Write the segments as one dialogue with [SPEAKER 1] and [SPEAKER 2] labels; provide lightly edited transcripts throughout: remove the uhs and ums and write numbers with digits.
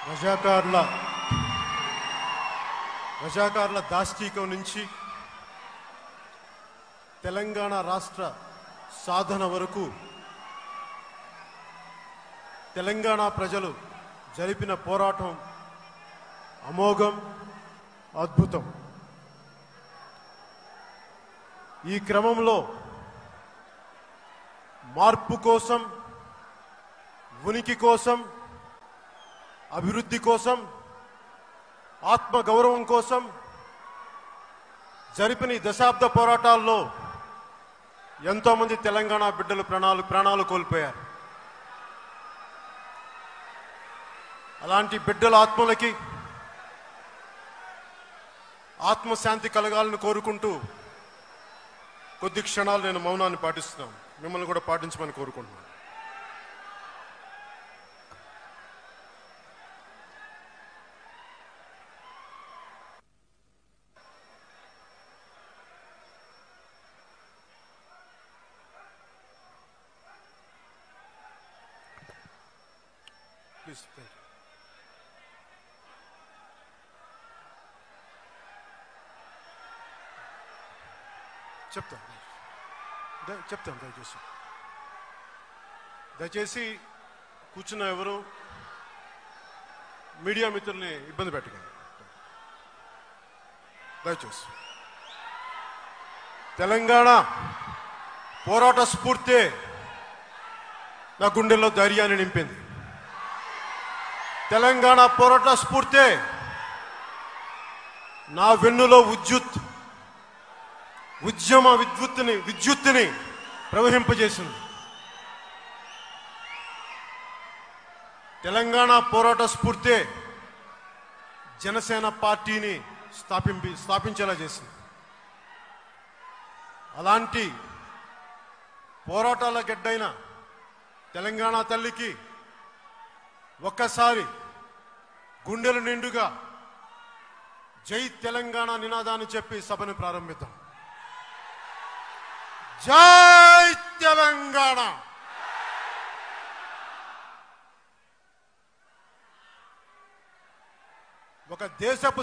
[SPEAKER 1] రజాకార్ల దాష్టీకం నుంచి తెలంగాణ రాష్ట్ర సాధన వరకు తెలంగాణ ప్రజలు జరిపిన పోరాటం అమోఘం, అద్భుతం. ఈ క్రమంలో మార్పు కోసం, ఉనికి కోసం, అభివృద్ధి కోసం, ఆత్మ గౌరవం కోసం జరిపిన ఈ దశాబ్ద పోరాటాల్లో ఎంతో మంది తెలంగాణ బిడ్డలు ప్రాణాలు కోల్పోయారు. అలాంటి బిడ్డల ఆత్మలకి ఆత్మశాంతి కలగాలని కోరుకుంటూ కొద్ది క్షణాలు నేను మౌనాన్ని పాటిస్తున్నాను. మిమ్మల్ని కూడా పాటించమని కోరుకుంటున్నాను. ప్లీజ్. చెప్తాను దయచేసి కూర్చున్న ఎవరు మీడియా మిత్రుల్ని ఇబ్బంది పెట్టకండి. దయచేసి తెలంగాణ పోరాట స్ఫూర్తి నా గుండెల్లో ధైర్యాన్ని నింపింది. తెలంగాణ పోరాట స్ఫూర్తి నా వెన్నులో ఉద్యమ విద్యుత్తుని ప్రవహింపజేసింది. తెలంగాణ పోరాట స్ఫూర్తి జనసేన పార్టీని స్థాపించేలా చేసింది. అలాంటి పోరాటాల గడ్డైన తెలంగాణ తల్లికి ఒక్కసారి గుండెలు నిండుగా జై తెలంగాణ నినాదాన్ని చెప్పి సభను ప్రారంభిద్దాం. జై తెలంగాణ. ఒక దేశపు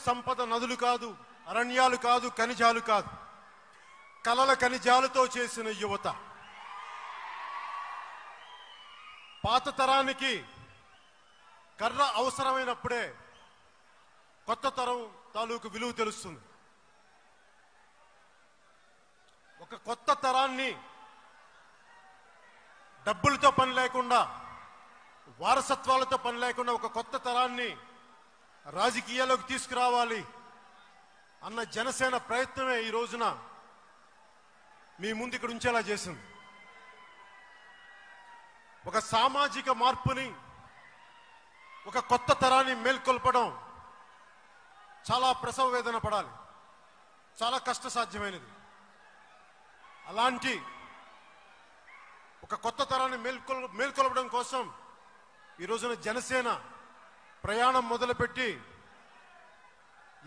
[SPEAKER 1] సంపద నదులు కాదు, అరణ్యాలు కాదు, ఖనిజాలు కాదు, కలల ఖనిజాలతో చేసిన యువత. పాత తరానికి కర్ర అవసరమైనప్పుడే కొత్త తరం తాలూకు విలువ తెలుస్తుంది. ఒక కొత్త తరాన్ని డబ్బులతో పని లేకుండా, వారసత్వాలతో పని లేకుండా ఒక కొత్త తరాన్ని రాజకీయాల్లోకి తీసుకురావాలి అన్న జనసేన ప్రయత్నమే ఈ రోజున మీ ముందు ఇక్కడ ఉంచేలా చేసింది. ఒక సామాజిక మార్పుని, ఒక కొత్త తరాన్ని మేల్కొల్పడం చాలా ప్రసవ వేదన పడాలి, చాలా కష్టసాధ్యమైనది. అలాంటి ఒక కొత్త తరాన్ని మేల్కొల్పడం కోసం ఈ రోజున జనసేన ప్రయాణం మొదలుపెట్టి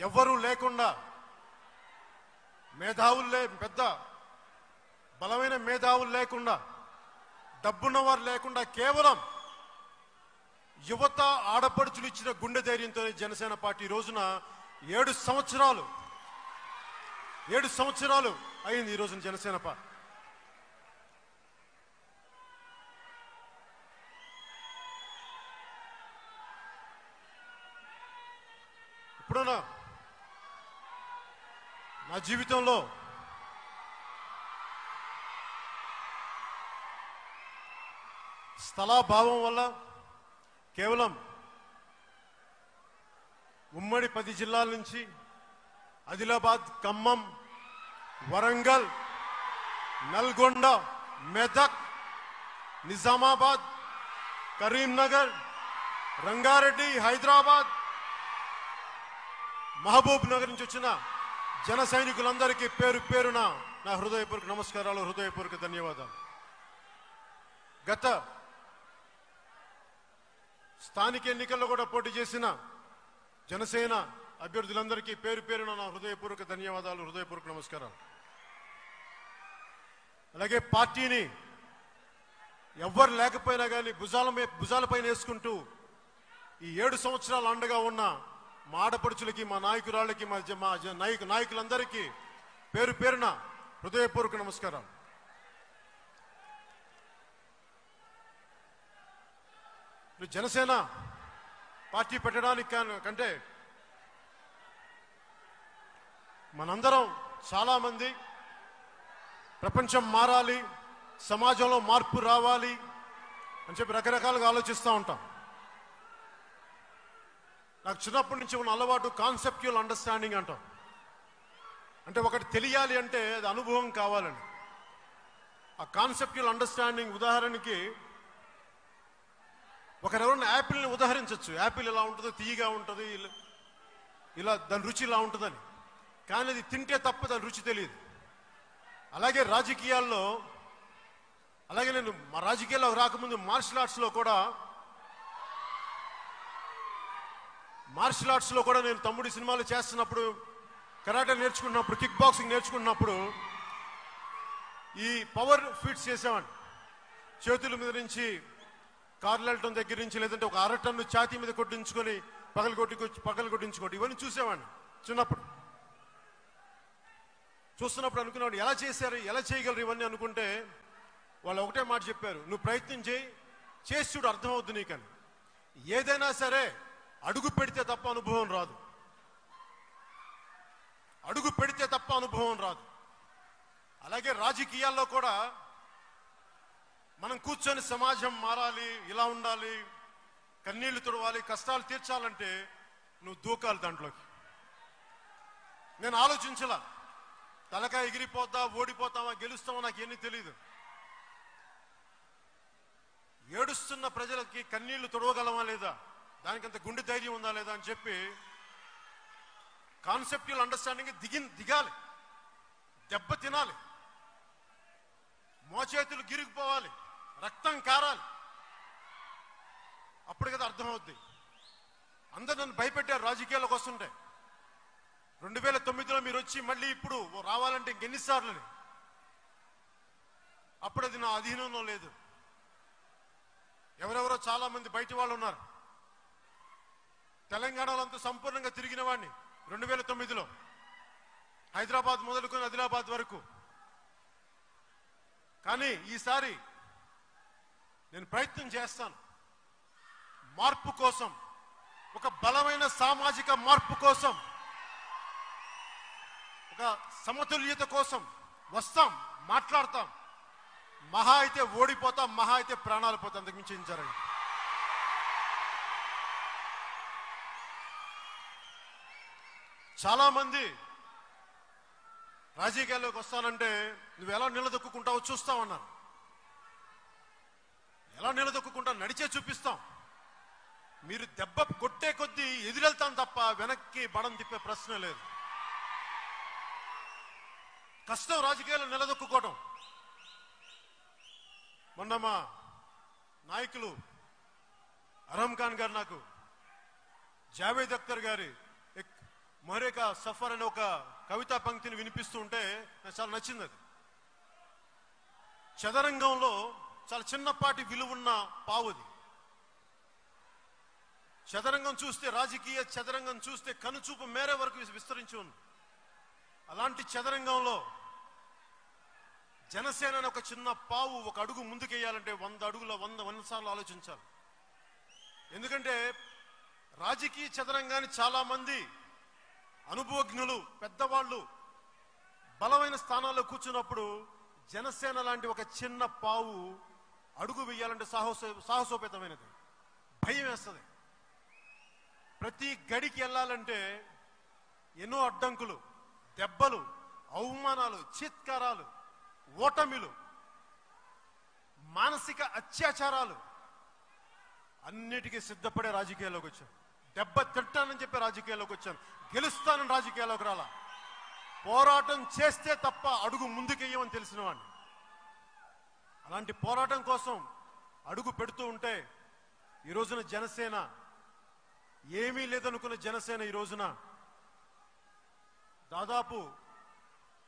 [SPEAKER 1] ఎవ్వరూ లేకుండా, పెద్ద బలమైన మేధావులు లేకుండా, డబ్బున్నవారు లేకుండా, కేవలం యువత ఆడపడుచులు ఇచ్చిన గుండె ధైర్యంతో జనసేన పార్టీ రోజున 7 సంవత్సరాలు అయింది ఈ రోజున జనసేన పార్టీ. ఇప్పుడున్న నా జీవితంలో స్థలాభావం వల్ల కేవలం ఉమ్మడి 10 జిల్లాల నుంచి ఆదిలాబాద్, ఖమ్మం, వరంగల్, నల్గొండ, మెదక్, నిజామాబాద్, కరీంనగర్, రంగారెడ్డి, హైదరాబాద్, మహబూబ్ నగర్ నుంచి వచ్చిన జన సైనికులందరికీ పేరు పేరున నా హృదయపూర్వక నమస్కారాలు, హృదయపూర్వక ధన్యవాదాలు. గత స్థానిక ఎన్నికల్లో కూడా పోటీ చేసిన జనసేన అభ్యర్థులందరికీ పేరు పేరున నా హృదయపూర్వక ధన్యవాదాలు, హృదయపూర్వక నమస్కారాలు. అలాగే పార్టీని ఎవ్వరు లేకపోయినా కానీ భుజాలపైన వేసుకుంటూ ఈ 7 సంవత్సరాలు అండగా ఉన్న మా ఆడపడుచులకి, మా నాయకురాళ్ళకి, మా నాయకులందరికీ పేరు పేరున హృదయపూర్వక నమస్కారం. జనసేన పార్టీ పెట్టడానికి కంటే మనందరం చాలామంది ప్రపంచం మారాలి, సమాజంలో మార్పు రావాలి అని చెప్పి రకరకాలుగా ఆలోచిస్తూ ఉంటాం. నాకు చిన్నప్పటి నుంచి ఉన్న అలవాటు కాన్సెప్చువల్ అండర్స్టాండింగ్ అంటాం. అంటే ఒకటి తెలియాలి అంటే అది అనుభవం కావాలని. ఆ కాన్సెప్చువల్ అండర్స్టాండింగ్ ఉదాహరణకి ఒకరెవరైనా యాపిల్ని ఉదాహరించవచ్చు. యాపిల్ ఇలా ఉంటుందో, తీయగా ఉంటుంది, ఇలా దాని రుచి ఇలా ఉంటుందని. కానీ అది తింటే తప్ప దాని రుచి తెలియదు. అలాగే రాజకీయాల్లో, అలాగే నేను మా రాజకీయాల్లో రాకముందు మార్షల్ ఆర్ట్స్లో కూడా నేను తమ్ముడి సినిమాలు చేస్తున్నప్పుడు, కరాటే నేర్చుకున్నప్పుడు, కిక్ బాక్సింగ్ నేర్చుకున్నప్పుడు ఈ పవర్ ఫీట్స్ చేసేవాడిని. చేతుల మీద నుంచి కార్లు వెళ్ళటం దగ్గర నుంచి, లేదంటే ఒక అరటన్ను ఛాతీ మీద కొట్టించుకొని పగలగొట్టించుకోండి, ఇవన్నీ చూసేవాడిని చిన్నప్పుడు. చూస్తున్నప్పుడు అనుకునేవాడు ఎలా చేశారు, ఎలా చేయగలరు ఇవన్నీ అనుకుంటే వాళ్ళు ఒకటే మాట చెప్పారు, నువ్వు ప్రయత్నం చేసి చూడు, అర్థమవుద్ది నీకని. ఏదైనా సరే అడుగు పెడితే తప్ప అనుభవం రాదు. అడుగు పెడితే తప్ప అనుభవం రాదు. అలాగే రాజకీయాల్లో కూడా మనం కూర్చొని సమాజం మారాలి, ఇలా ఉండాలి, కన్నీళ్లు తుడవాలి, కష్టాలు తీర్చాలంటే నువ్వు దూకాలి దాంట్లోకి. నేను ఆలోచించలా తలకాయ ఎగిరిపోద్దా, ఓడిపోతామా, గెలుస్తామా, నాకు ఏమీ తెలియదు. ఏడుస్తున్న ప్రజలకి కన్నీళ్లు తుడవగలమా లేదా, దానికంత గుండె ధైర్యం ఉందా లేదా అని చెప్పి కాన్సెప్చువల్ అండర్స్టాండింగ్ దిగాలి, దెబ్బ తినాలి, మోచేతులు గిరిగిపోవాలి, రక్తం కారాలి. అప్పుడు కదా అర్థమవుద్ది. అందరు నన్ను భయపెట్టారు రాజకీయాల్లోకి వస్తుంటే. 2009లో మీరు వచ్చి మళ్ళీ ఇప్పుడు రావాలంటే ఇంకెన్నిసార్లని. అప్పుడు అది నా అధీనంలో లేదు. ఎవరెవరో చాలా మంది బయట వాళ్ళు ఉన్నారు. తెలంగాణలో అంతా సంపూర్ణంగా తిరిగిన వాడిని 2009లో, హైదరాబాద్ మొదలుకొని ఆదిలాబాద్ వరకు. కానీ ఈసారి నేను ప్రయత్నం చేస్తాను మార్పు కోసం, ఒక బలమైన సామాజిక మార్పు కోసం, ఒక సమతుల్యత కోసం వస్తాం, మాట్లాడతాం. మహా అయితే ఓడిపోతాం, మహా అయితే ప్రాణాలు పోతాం, అంతకు మించి ఏం జరగదు. చాలా మంది రాజకీయాల్లోకి వస్తానంటే నువ్వు ఎలా నిలదొక్కుంటావో చూస్తామన్నారు. ఎలా నిలదొక్కుంటా, నడిచే చూపిస్తాం. మీరు దెబ్బ కొట్టే కొద్దీ ఎదురెళ్తాం తప్ప వెనక్కి బడం తిప్పే ప్రశ్న లేదు. కష్టం రాజకీయాల్లో నిలదొక్కుకోవడం. మొన్న మా నాయకులు అర్హం ఖాన్ గారు నాకు జావేద్ అఖ్తర్ గారి మొహరేకా సఫర్ అనే ఒక కవితా పంక్తిని వినిపిస్తూ ఉంటే నాకు చాలా నచ్చింది. అది చదరంగంలో చాలా చిన్నపాటి విలువున్న పావుది. చదరంగం చూస్తే, రాజకీయ చదరంగం చూస్తే కనుచూపు మేరే వరకు విస్తరించి ఉంది. అలాంటి చదరంగంలో జనసేన అనే ఒక చిన్న పావు ఒక అడుగు ముందుకేయాలంటే 100 అడుగుల 100 సార్లు ఆలోచించాలి. ఎందుకంటే రాజకీయ చదరంగాన్ని చాలా మంది అనుభవజ్ఞులు, పెద్దవాళ్ళు బలమైన స్థానాల్లో కూర్చున్నప్పుడు జనసేన లాంటి ఒక చిన్న పావు అడుగు వేయాలంటే సాహసోపేతమైనది. భయం వేస్తుంది. ప్రతి గడికి వెళ్ళాలంటే ఎన్నో అడ్డంకులు, దెబ్బలు, అవమానాలు, చిత్కారాలు, ఓటమిలు, మానసిక అత్యాచారాలు, అన్నిటికీ సిద్ధపడే రాజకీయాల్లోకి వచ్చాను. దెబ్బ తింటానని చెప్పి రాజకీయాల్లోకి వచ్చాను. గెలుస్తానని రాజకీయాల్లోకి రాలా. పోరాటం చేస్తే తప్ప అడుగు ముందుకెయ్యమని తెలిసిన వాడిని. అలాంటి పోరాటం కోసం అడుగు పెడుతూ ఉంటే ఈ రోజున జనసేన, ఏమీ లేదనుకున్న జనసేన ఈ రోజున దాదాపు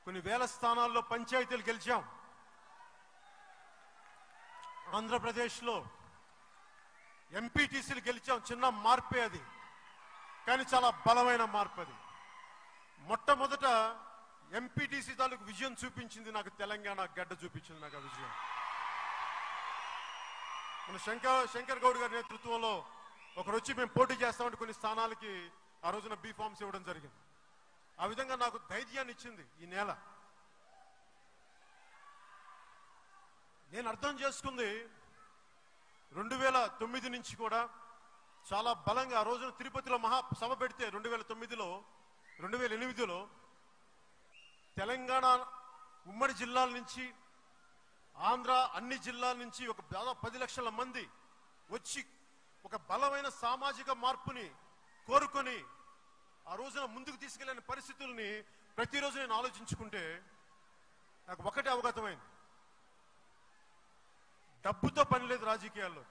[SPEAKER 1] కొన్ని వేల స్థానాల్లో పంచాయతీలు గెలిచాం. ఆంధ్రప్రదేశ్లో ఎంపీటీసీలు గెలిచాం, చిన్న మార్పే అది, కానీ చాలా బలమైన మార్పు అది. మొట్టమొదట ఎంపీటీసీ తాలూకు విజయం చూపించింది నాకు తెలంగాణ గడ్డ, చూపించింది నాకు ఆ విజయం. మన శంకర్ గౌడ్ గారి నేతృత్వంలో ఒకరు వచ్చి మేము పోటీ చేస్తామంటే కొన్ని స్థానాలకి ఆ రోజున బీ ఫార్మ్స్ ఇవ్వడం జరిగింది. ఆ విధంగా నాకు ధైర్యాన్ని ఇచ్చింది ఈ నేల. నేను అర్థం చేసుకుంది 2009 నుంచి కూడా చాలా బలంగా ఆ రోజున తిరుపతిలో మహాసభ పెడితే 2008లో తెలంగాణ ఉమ్మడి జిల్లాల నుంచి, ఆంధ్ర అన్ని జిల్లాల నుంచి ఒక దాదాపు 10 లక్షల మంది వచ్చి ఒక బలమైన సామాజిక మార్పుని కోరుకొని ఆ రోజున ముందుకు తీసుకెళ్లిన పరిస్థితుల్ని ప్రతిరోజు నేను ఆలోచించుకుంటే నాకు ఒకటే అవగతమైంది. డబ్బుతో పని లేదు రాజకీయాల్లో,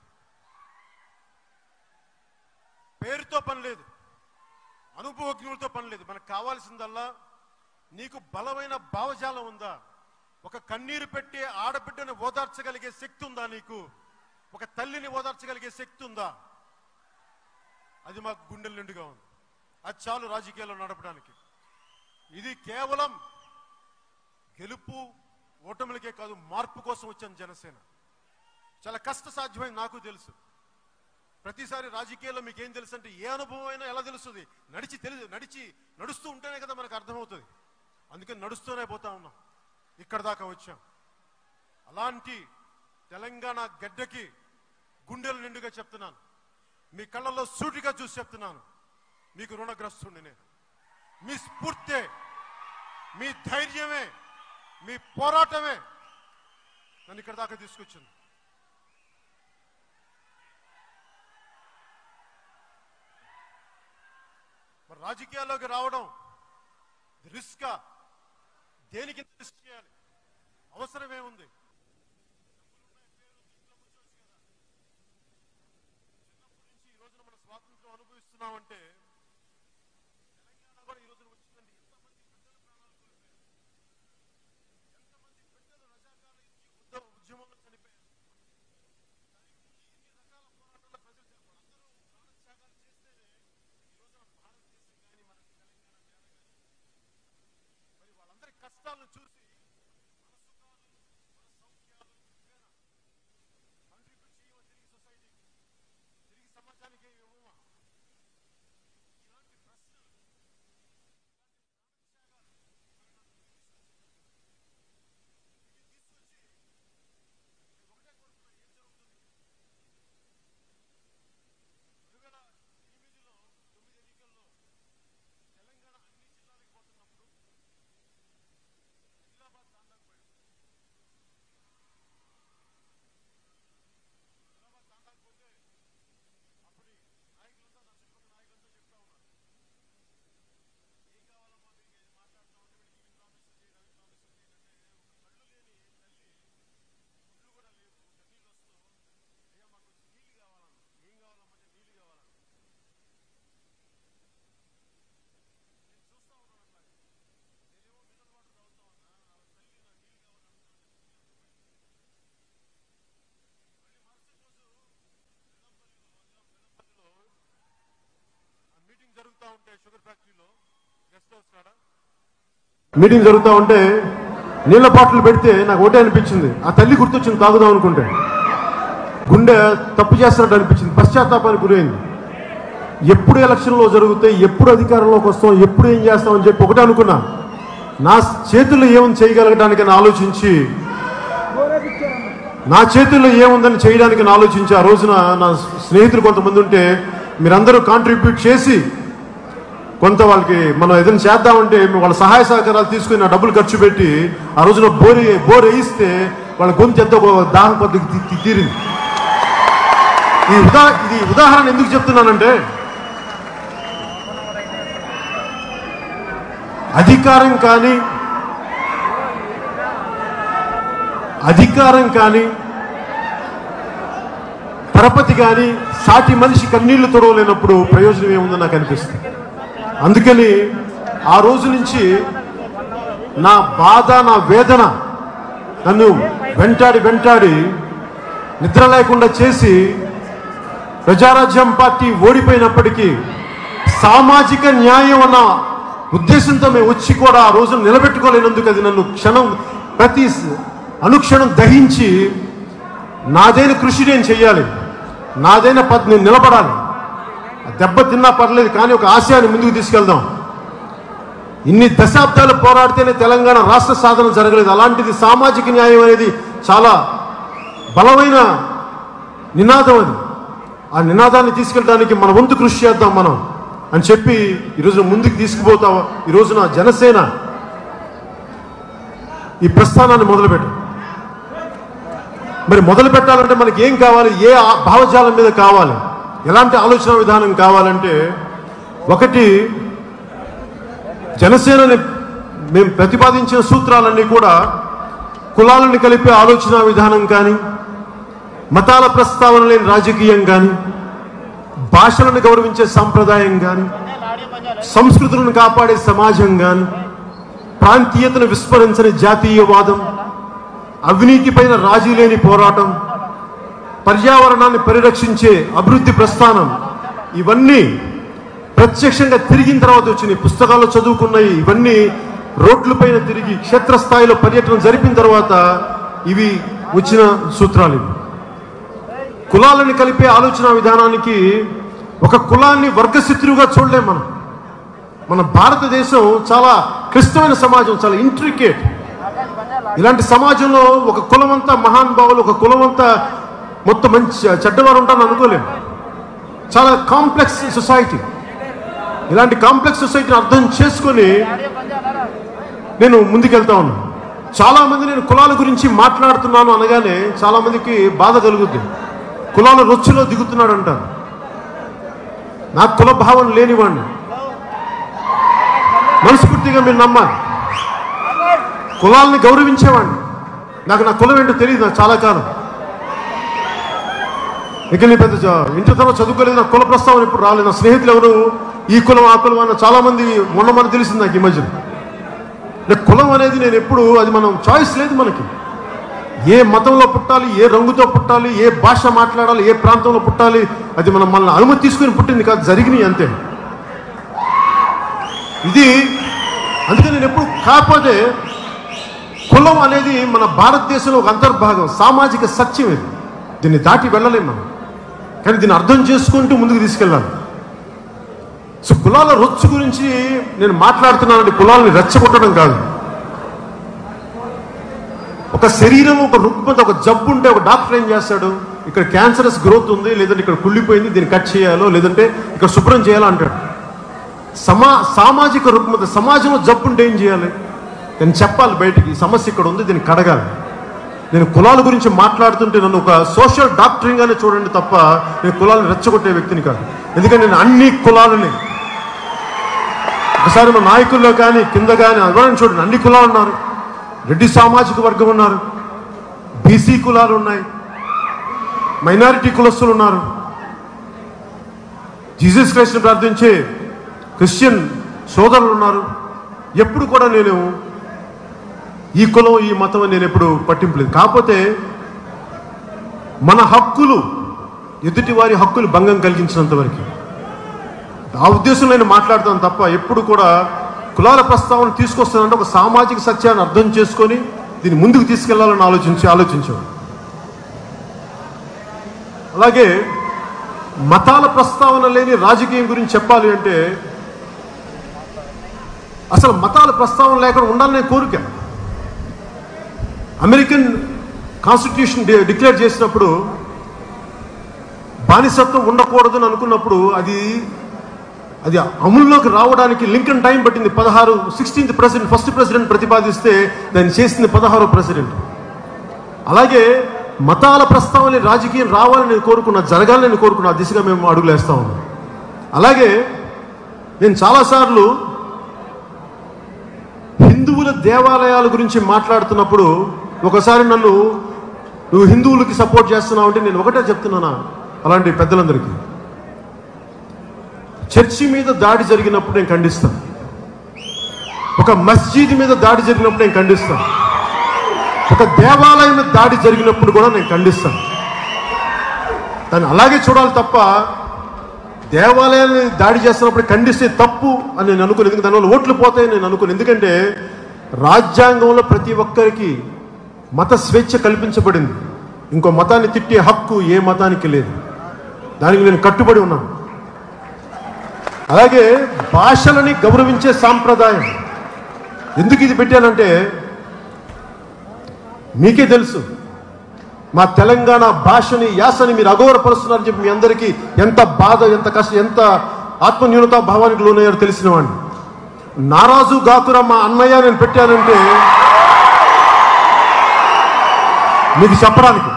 [SPEAKER 1] పేరుతో పని లేదు, అనుభవజ్ఞులతో పని లేదు. మనకు కావాల్సిందల్లా నీకు బలమైన భావజాలం ఉందా, ఒక కన్నీరు పెట్టి ఆడబిడ్డని ఓదార్చగలిగే శక్తి ఉందా, నీకు ఒక తల్లిని ఓదార్చగలిగే శక్తి ఉందా, అది మాకు గుండెల నిండుగా ఉంది. అది చాలు రాజకీయాల్లో నడపడానికి. ఇది కేవలం గెలుపు ఓటములకే కాదు, మార్పు కోసం వచ్చాను జనసేన. చాలా కష్ట సాధ్యమైంది నాకు తెలుసు. ప్రతిసారి రాజకీయాల్లో మీకేం తెలుసు అంటే ఏ అనుభవం అయినా ఎలా తెలుస్తుంది, నడుస్తూ ఉంటేనే కదా మనకు అర్థమవుతుంది. అందుకని నడుస్తూనే పోతా ఉన్నాం, ఇక్కడ దాకా వచ్చాం. అలాంటి తెలంగాణ గడ్డకి గుండెల నిండుగా చెప్తున్నాను, మీ కళ్ళల్లో సూటిగా చూసి చెప్తున్నాను, మీకు రుణగ్రస్తుడిని నేను. మీ స్ఫూర్తే, మీ ధైర్యమే, మీ పోరాటమే నన్ను ఇక్కడ దాకా తీసుకొచ్చింది. మరి రాజకీయాల్లోకి రావడం రిస్కా? దేనికి రిస్క్ చేయాలి? అవసరమేముంది? చిన్నప్పటి నుంచి ఈ రోజున మన స్వాతంత్రం అనుభవిస్తున్నామంటే తెలంగాణ కూడా ఈ రోజున వచ్చిందంటే ఎంతమంది బిడ్డల ప్రాణాలు కోల్పోయారు, ఎంతమంది బిడ్డలు రజాకాల ఉద్యమంలో చనిపోయారు. ఇన్ని రకాల పోరాటాల ప్రజలు అందరూ ప్రాణత్యాగాలు చేస్తేనే ఈ రోజున భారతదేశం కానీ మన తెలంగాణ నేల కానీ. మరి వాళ్ళందరి కష్టాలను చూసి సమాజానికి ఇవ్వమా? ఇలాంటి ప్రశ్నలు, తీసుకొచ్చి ఒకటే కోరుతున్నా, ఏం జరుగుతుంది? 2008లో 9 ఎన్నికల్లో తెలంగాణ అన్ని జిల్లాలకు పోతున్నప్పుడు ఆదిలాబాద్ తాండాకు పోయాం. ఆదిలాబాద్ తాండాకు పోతే అప్పుడు నాయకులంతా, నా చుట్టుపక్కల నాయకులంతా చెప్తా ఉన్నారు, ఏం కావాలమ్మా మీకు, ఏం మాట్లాడుతూ ఉంటే వీడికి ఇన్ఫర్మేషన్ చేయండి, ఇన్ఫర్మేషన్ చేయండి అంటే ఒక కళ్ళు లేని తల్లి, గుడ్లు కూడా లేవు, కన్నీళ్ళు వస్తూ, అయ్యా మాకు నీళ్ళు కావాలన్నా. ఏం కావాలమ్మంటే నీళ్ళు కావాలన్నా. నేను చూస్తా ఉన్నాను అట్లాగే. నేనేమో మినరల్ వాటర్ తాగుతా ఉన్నా, ఆ తల్లి నా నీళ్ళు కావాలన్నా. మళ్ళీ మరుసటి రోజు బెల్లంపల్లిలో మీటింగ్ జరుగుతూ ఉంటే, షుగర్ ఫ్యాక్టరీలో గెస్ట్ హౌస్ కాడ మీటింగ్ జరుగుతూ ఉంటే నీళ్ల బాటిల్ పెడితే నాకు ఒకటే అనిపించింది, ఆ తల్లి గుర్తొచ్చింది తాగుదాం అనుకుంటే. గుండె తప్పు చేస్తున్నట్టు అనిపించింది, పశ్చాత్తాపానికి గురైంది. ఎప్పుడు ఎలక్షన్లో జరుగుతాయి, ఎప్పుడు అధికారంలోకి వస్తాం, ఎప్పుడు ఏం చేస్తామని చెప్పి ఒకటే అనుకున్నా. నా చేతుల్లో ఏముంది చేయగలగడానికని ఆలోచించి, నా చేతుల్లో ఏముందని చేయడానికి ఆలోచించి, ఆ రోజున నా స్నేహితులు కొంతమంది ఉంటే మీరందరూ కాంట్రిబ్యూట్ చేసి కొంత వాళ్ళకి మనం ఏదైనా చేద్దామంటే వాళ్ళ సహాయ సహకారాలు తీసుకుని నా డబ్బులు ఖర్చు పెట్టి ఆ రోజున బోర్ వేయిస్తే వాళ్ళ గొంతు ఎంతో దాహం పద్ధతి తీరింది. ఇది ఉదాహరణ ఎందుకు చెప్తున్నానంటే, అధికారం కానీ పరపతి కానీ సాటి మనిషి కన్నీళ్లు తొడవలేనప్పుడు ప్రయోజనం ఏముందో నాకు అనిపిస్తుంది. అందుకని ఆ రోజు నుంచి నా బాధ, నా వేదన నన్ను వెంటాడి నిద్ర లేకుండా చేసి ప్రజారాజ్యం పార్టీ ఓడిపోయినప్పటికీ సామాజిక న్యాయం అన్న ఉద్దేశంతో మేము వచ్చి కూడా ఆ రోజును నిలబెట్టుకోలేనందుకు అది నన్ను ప్రతి అనుక్షణం దహించి నాదైన కృషి నేను చెయ్యాలి, నాదైన నేను నిలబడాలి. దెబ్బ తిన్నా పర్లేదు కానీ ఒక ఆశయాన్ని ముందుకు తీసుకెళ్దాం. ఇన్ని దశాబ్దాలు పోరాడితేనే తెలంగాణ రాష్ట్ర సాధన జరగలేదు. అలాంటిది సామాజిక న్యాయం అనేది చాలా బలమైన నినాదం. అది ఆ నినాదాన్ని తీసుకెళ్ళడానికి మన వంతు కృషి చేద్దాం మనం అని చెప్పి ఈరోజు ముందుకు తీసుకుపోతాం. ఈరోజున జనసేన ఈ ప్రస్థానాన్ని మొదలుపెట్టాం. మరి మొదలు పెట్టాలంటే మనకి ఏం కావాలి, ఏ భావజాలం మీద కావాలి, ఎలాంటి ఆలోచన విధానం కావాలంటే, ఒకటి జనసేనని మేము ప్రతిపాదించిన సూత్రాలన్నీ కూడా కులాలను కలిపే ఆలోచన విధానం కానీ, మతాల ప్రస్తావన లేని రాజకీయం కానీ, భాషలను గౌరవించే సాంప్రదాయం కానీ, సంస్కృతులను కాపాడే సమాజం కానీ, ప్రాంతీయతను విస్మరించని జాతీయవాదం, అవినీతి పైన రాజీ లేని పోరాటం, పర్యావరణాన్ని పరిరక్షించే అభివృద్ధి ప్రస్థానం, ఇవన్నీ ప్రత్యక్షంగా తిరిగిన తర్వాత వచ్చినాయి. పుస్తకాల్లో చదువుకున్నాయి. ఇవన్నీ రోడ్లపైన తిరిగి క్షేత్రస్థాయిలో పర్యటన జరిపిన తర్వాత ఇవి వచ్చిన సూత్రాలు. కులాలను కలిపే ఆలోచన విధానానికి ఒక కులాన్ని వర్గశత్రువుగా చూడలేం మనం. మన భారతదేశం చాలా క్లిష్టమైన సమాజం, చాలా ఇంట్రికేట్. ఇలాంటి సమాజంలో ఒక కులమంతా మహానుభావులు, ఒక కులమంతా మొత్తం మంచి చెడ్డవారు ఉంటారని అనుకోలేము. చాలా కాంప్లెక్స్ సొసైటీ. ఇలాంటి కాంప్లెక్స్ సొసైటీని అర్థం చేసుకొని నేను ముందుకెళ్తా ఉన్నాను. చాలామంది నేను కులాల గురించి మాట్లాడుతున్నాను అనగానే చాలామందికి బాధ కలుగుద్ది. కులాల రొచ్చులో దిగుతున్నాడు అంటారు. నాకు కుల భావం లేనివాడిని. మనస్ఫూర్తిగా మీరు నమ్మాలి. కులాలని గౌరవించేవాడిని. నాకు నా కులం ఏంటో తెలియదు. నాకు చాలా కాలం ఇక నీ పెద్ద ఇంటర్ తర్వాత చదువుకోలేదు. నా కుల ప్రస్తావన ఇప్పుడు రాలేదు. నా స్నేహితులు ఎవరు ఈ కులం ఆ కులం అన్న చాలామంది మొన్న మనకు తెలిసింది నాకు ఈ మధ్యన. కులం అనేది నేను ఎప్పుడు అది మనం చాయిస్ లేదు మనకి. ఏ మతంలో పుట్టాలి, ఏ రంగుతో పుట్టాలి, ఏ భాష మాట్లాడాలి, ఏ ప్రాంతంలో పుట్టాలి, అది మనం మనల్ని అనుమతి తీసుకుని పుట్టింది కాదు, జరిగినాయి అంతే. ఇది అందుకని నేను ఎప్పుడు కాకపోతే కులం అనేది మన భారతదేశంలో ఒక అంతర్భాగం, సామాజిక సత్యం. ఇది దీన్ని దాటి వెళ్ళలేము మనం. కానీ దీన్ని అర్థం చేసుకుంటూ ముందుకు తీసుకెళ్ళాలి. సో కులాల రొచ్చు గురించి నేను మాట్లాడుతున్నానండి. కులాలని రెచ్చగొట్టడం కాదు. ఒక శరీరం, ఒక రుగ్మత, ఒక జబ్బు ఉంటే ఒక డాక్టర్ ఏం చేస్తాడు? ఇక్కడ క్యాన్సరస్ గ్రోత్ ఉంది, లేదంటే ఇక్కడ కుళ్ళిపోయింది, దీన్ని కట్ చేయాలో లేదంటే ఇక్కడ శుభ్రం చేయాలో అంటాడు. సామాజిక రుగ్మత, సమాజంలో జబ్బు ఉంటే ఏం చేయాలి? నేను చెప్పాలి బయటికి, ఈ సమస్య ఇక్కడ ఉంది, దీన్ని కడగాలి. నేను కులాల గురించి మాట్లాడుతుంటే నన్ను ఒక సోషల్ డాక్టరింగ్గానే చూడండి తప్ప నేను కులాలను రెచ్చగొట్టే వ్యక్తిని కాదు. ఎందుకంటే నేను అన్ని కులాలని ఒకసారి మా నాయకుల్లో కానీ కింద కానీ ఎవరైనా చూడండి, అన్ని కులాలు ఉన్నారు. రెడ్డి సామాజిక వర్గం ఉన్నారు, బీసీ కులాలు ఉన్నాయి, మైనారిటీ కులస్తులు ఉన్నారు, జీసస్ క్రైస్ట్ని ప్రార్థించే క్రిస్టియన్ సోదరులు ఉన్నారు. ఎప్పుడు కూడా నేను ఈ కులం ఈ మతం అని నేను ఎప్పుడు పట్టింపలేదు. కాకపోతే మన హక్కులు, ఎదుటి వారి హక్కులు భంగం కలిగించినంత వరకు ఆ ఉద్దేశం నేను మాట్లాడతాను తప్ప ఎప్పుడు కూడా కులాల ప్రస్తావన తీసుకొస్తానంటే ఒక సామాజిక సత్యాన్ని అర్థం చేసుకొని దీన్ని ముందుకు తీసుకెళ్లాలని ఆలోచించాం. అలాగే మతాల ప్రస్తావన లేని రాజకీయం గురించి చెప్పాలి అంటే అసలు మతాల ప్రస్తావన లేకుండా ఉండాలనే కోరిక. అమెరికన్ కాన్స్టిట్యూషన్ డిక్లేర్ చేసినప్పుడు బానిసత్వం ఉండకూడదని అనుకున్నప్పుడు అది అమలులోకి రావడానికి లింకన్ టైం పట్టింది. 16th ప్రెసిడెంట్, ఫస్ట్ ప్రెసిడెంట్ ప్రతిపాదిస్తే దాన్ని చేసింది 16వ ప్రెసిడెంట్. అలాగే మతాల ప్రస్తావన రాజకీయం రావాలని నేను కోరుకున్నా, జరగాలని నేను కోరుకున్నా. ఆ దిశగా మేము అడుగులు వేస్తా ఉన్నాం. అలాగే నేను చాలాసార్లు హిందువుల దేవాలయాల గురించి మాట్లాడుతున్నప్పుడు ఒకసారి నువ్వు హిందువులకి సపోర్ట్ చేస్తున్నావు అంటే నేను ఒకటే చెప్తున్నానా అలాంటి పెద్దలందరికీ, చర్చి మీద దాడి జరిగినప్పుడు నేను ఖండిస్తాను, ఒక మస్జిద్ మీద దాడి జరిగినప్పుడు నేను ఖండిస్తాను, ఒక దేవాలయం మీద దాడి జరిగినప్పుడు కూడా నేను ఖండిస్తాను. దాన్ని అలాగే చూడాలి తప్ప దేవాలయాన్ని దాడి చేస్తున్నప్పుడు ఖండిస్తే తప్పు అని నేను అనుకోను. ఎందుకంటే దానివల్ల ఓట్లు పోతాయని నేను అనుకోను. ఎందుకంటే రాజ్యాంగంలో ప్రతి ఒక్కరికి మత స్వేచ్ఛ కల్పించబడింది. ఇంకో మతాన్ని తిట్టే హక్కు ఏ మతానికి లేదు. దానికి నేను కట్టుబడి ఉన్నాను. అలాగే భాషలని గౌరవించే సాంప్రదాయం ఎందుకు ఇది పెట్టానంటే మీకే తెలుసు, మా తెలంగాణ భాషని యాసని మీరు అగౌరవపరుస్తున్నారని చెప్పి మీ అందరికీ ఎంత బాధ, ఎంత కష్టం, ఎంత ఆత్మన్యూనతా భావానికి లోనయ్యారో తెలిసిన వాడిని. నారాజు గాకురా మా అన్నయ్య నేను పెట్టానంటే మీకు చెప్పడానికి.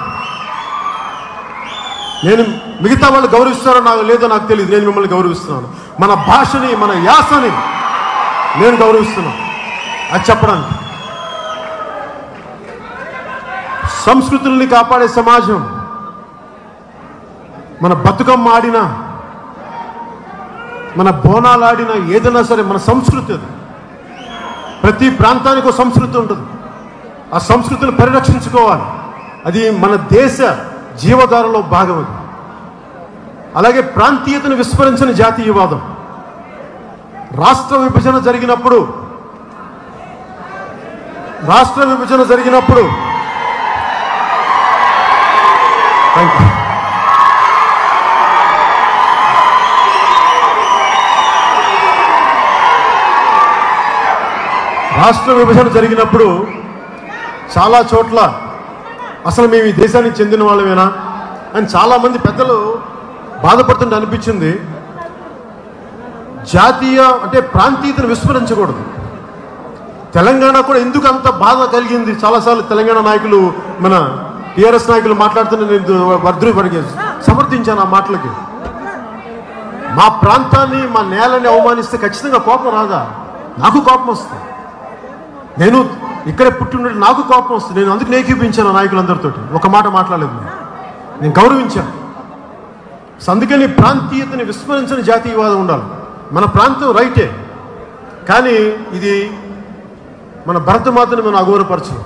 [SPEAKER 1] నేను మిగతా వాళ్ళు గౌరవిస్తారో నాకు లేదో నాకు తెలియదు, నేను మిమ్మల్ని గౌరవిస్తున్నాను. మన భాషని మన యాసని నేను గౌరవిస్తున్నాను అది చెప్పడానికి. సంస్కృతుల్ని కాపాడే సమాజం. మన బతుకమ్మ ఆడినా మన బోనాలు ఆడినా ఏదైనా సరే మన సంస్కృతి అది. ప్రతి ప్రాంతానికి ఒక సంస్కృతి ఉంటుంది. ఆ సంస్కృతిని పరిరక్షించుకోవాలి. అది మన దేశ జీవధారలో భాగం. అది అలాగే ప్రాంతీయతను విస్మరించిన జాతీయవాదం. రాష్ట్ర విభజన జరిగినప్పుడు చాలా చోట్ల అసలు మేము ఈ దేశానికి చెందిన వాళ్ళమేనా అని చాలామంది పెద్దలు బాధపడుతుంటే అనిపించింది. జాతీయ అంటే ప్రాంతీయతను విస్మరించకూడదు. తెలంగాణ కూడా ఎందుకు అంత బాధ కలిగింది? చాలాసార్లు తెలంగాణ నాయకులు, మన టీఆర్ఎస్ నాయకులు మాట్లాడుతున్న నేను వర్ధుపడికి సమర్థించాను ఆ మాటలకి. మా ప్రాంతాన్ని మా నేలని అవమానిస్తే ఖచ్చితంగా కోపం రాదా? నాకు కోపం వస్తుంది. నేను ఇక్కడే పుట్టిన నాకు కోపం వస్తుంది. నేను అందుకు ఏకీపించాను నాయకులందరితో. ఒక మాట మాట్లాడలేదు, నేను గౌరవించాను. అందుకని ప్రాంతీయతని విస్మరించని జాతీయవాదం ఉండాలి. మన ప్రాంతం రైటే, కానీ ఇది మన భరతమాతని మనం అగౌరవపరచం.